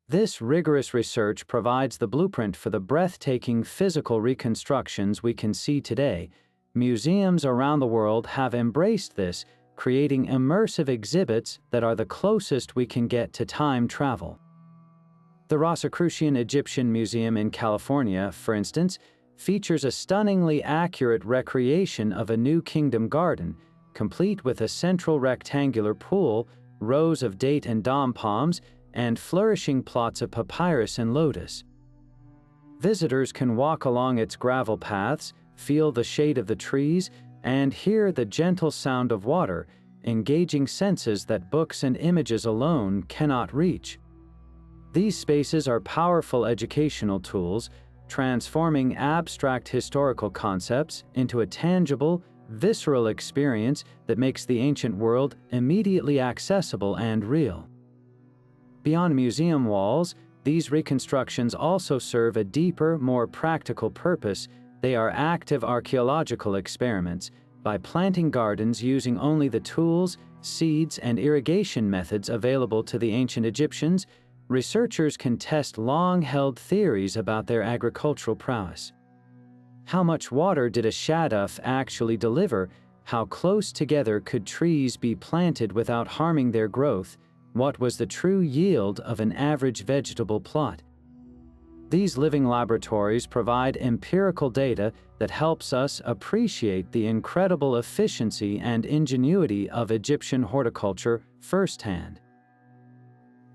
This rigorous research provides the blueprint for the breathtaking physical reconstructions we can see today. Museums around the world have embraced this, creating immersive exhibits that are the closest we can get to time travel. The Rosicrucian Egyptian Museum in California, for instance, features a stunningly accurate recreation of a New Kingdom garden, complete with a central rectangular pool, rows of date and dom palms, and flourishing plots of papyrus and lotus. Visitors can walk along its gravel paths, feel the shade of the trees, and hear the gentle sound of water, engaging senses that books and images alone cannot reach. These spaces are powerful educational tools, transforming abstract historical concepts into a tangible, visceral experience that makes the ancient world immediately accessible and real. Beyond museum walls, these reconstructions also serve a deeper, more practical purpose. They are active archaeological experiments. By planting gardens using only the tools, seeds, and irrigation methods available to the ancient Egyptians, researchers can test long-held theories about their agricultural prowess. How much water did a shaduf actually deliver? How close together could trees be planted without harming their growth? What was the true yield of an average vegetable plot? These living laboratories provide empirical data that helps us appreciate the incredible efficiency and ingenuity of Egyptian horticulture firsthand.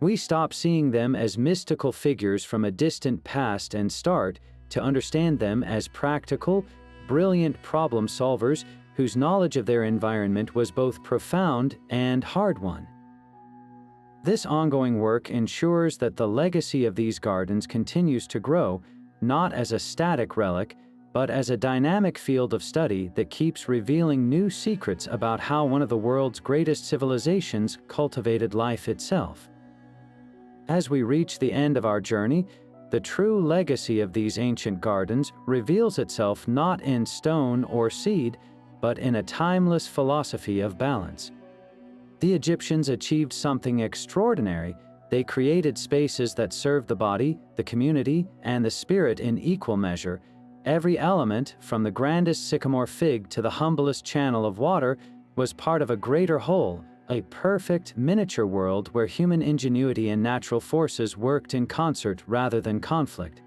We stop seeing them as mystical figures from a distant past and start to understand them as practical, brilliant problem solvers whose knowledge of their environment was both profound and hard-won. This ongoing work ensures that the legacy of these gardens continues to grow, not as a static relic, but as a dynamic field of study that keeps revealing new secrets about how one of the world's greatest civilizations cultivated life itself. As we reach the end of our journey, the true legacy of these ancient gardens reveals itself not in stone or seed, but in a timeless philosophy of balance. The Egyptians achieved something extraordinary. They created spaces that served the body, the community, and the spirit in equal measure. Every element, from the grandest sycamore fig to the humblest channel of water, was part of a greater whole, a perfect miniature world where human ingenuity and natural forces worked in concert rather than conflict.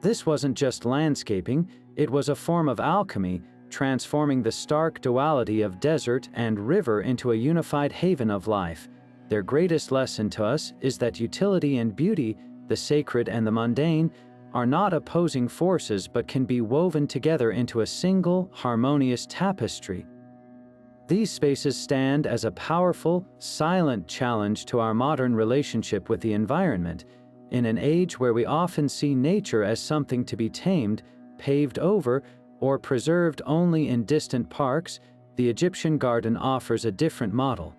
This wasn't just landscaping, it was a form of alchemy, transforming the stark duality of desert and river into a unified haven of life. Their greatest lesson to us is that utility and beauty, the sacred and the mundane, are not opposing forces but can be woven together into a single, harmonious tapestry. These spaces stand as a powerful, silent challenge to our modern relationship with the environment. In an age where we often see nature as something to be tamed, paved over, or preserved only in distant parks, the Egyptian garden offers a different model.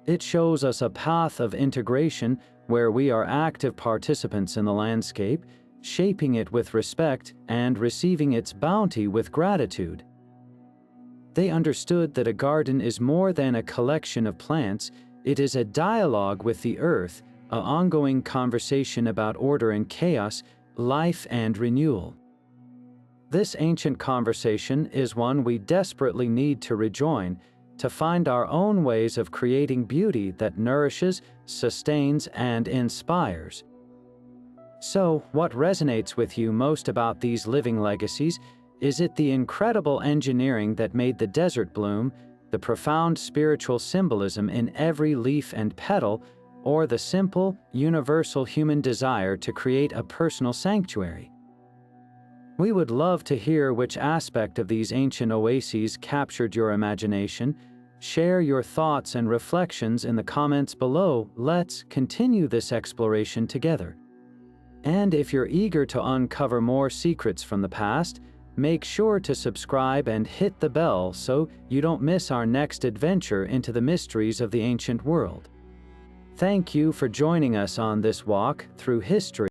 It shows us a path of integration where we are active participants in the landscape, shaping it with respect and receiving its bounty with gratitude. They understood that a garden is more than a collection of plants, it is a dialogue with the earth, an ongoing conversation about order and chaos, life and renewal. This ancient conversation is one we desperately need to rejoin, to find our own ways of creating beauty that nourishes, sustains, and inspires. So, what resonates with you most about these living legacies? Is it the incredible engineering that made the desert bloom, the profound spiritual symbolism in every leaf and petal, or the simple, universal human desire to create a personal sanctuary? We would love to hear which aspect of these ancient oases captured your imagination. Share your thoughts and reflections in the comments below. Let's continue this exploration together. And if you're eager to uncover more secrets from the past, make sure to subscribe and hit the bell so you don't miss our next adventure into the mysteries of the ancient world. Thank you for joining us on this walk through history.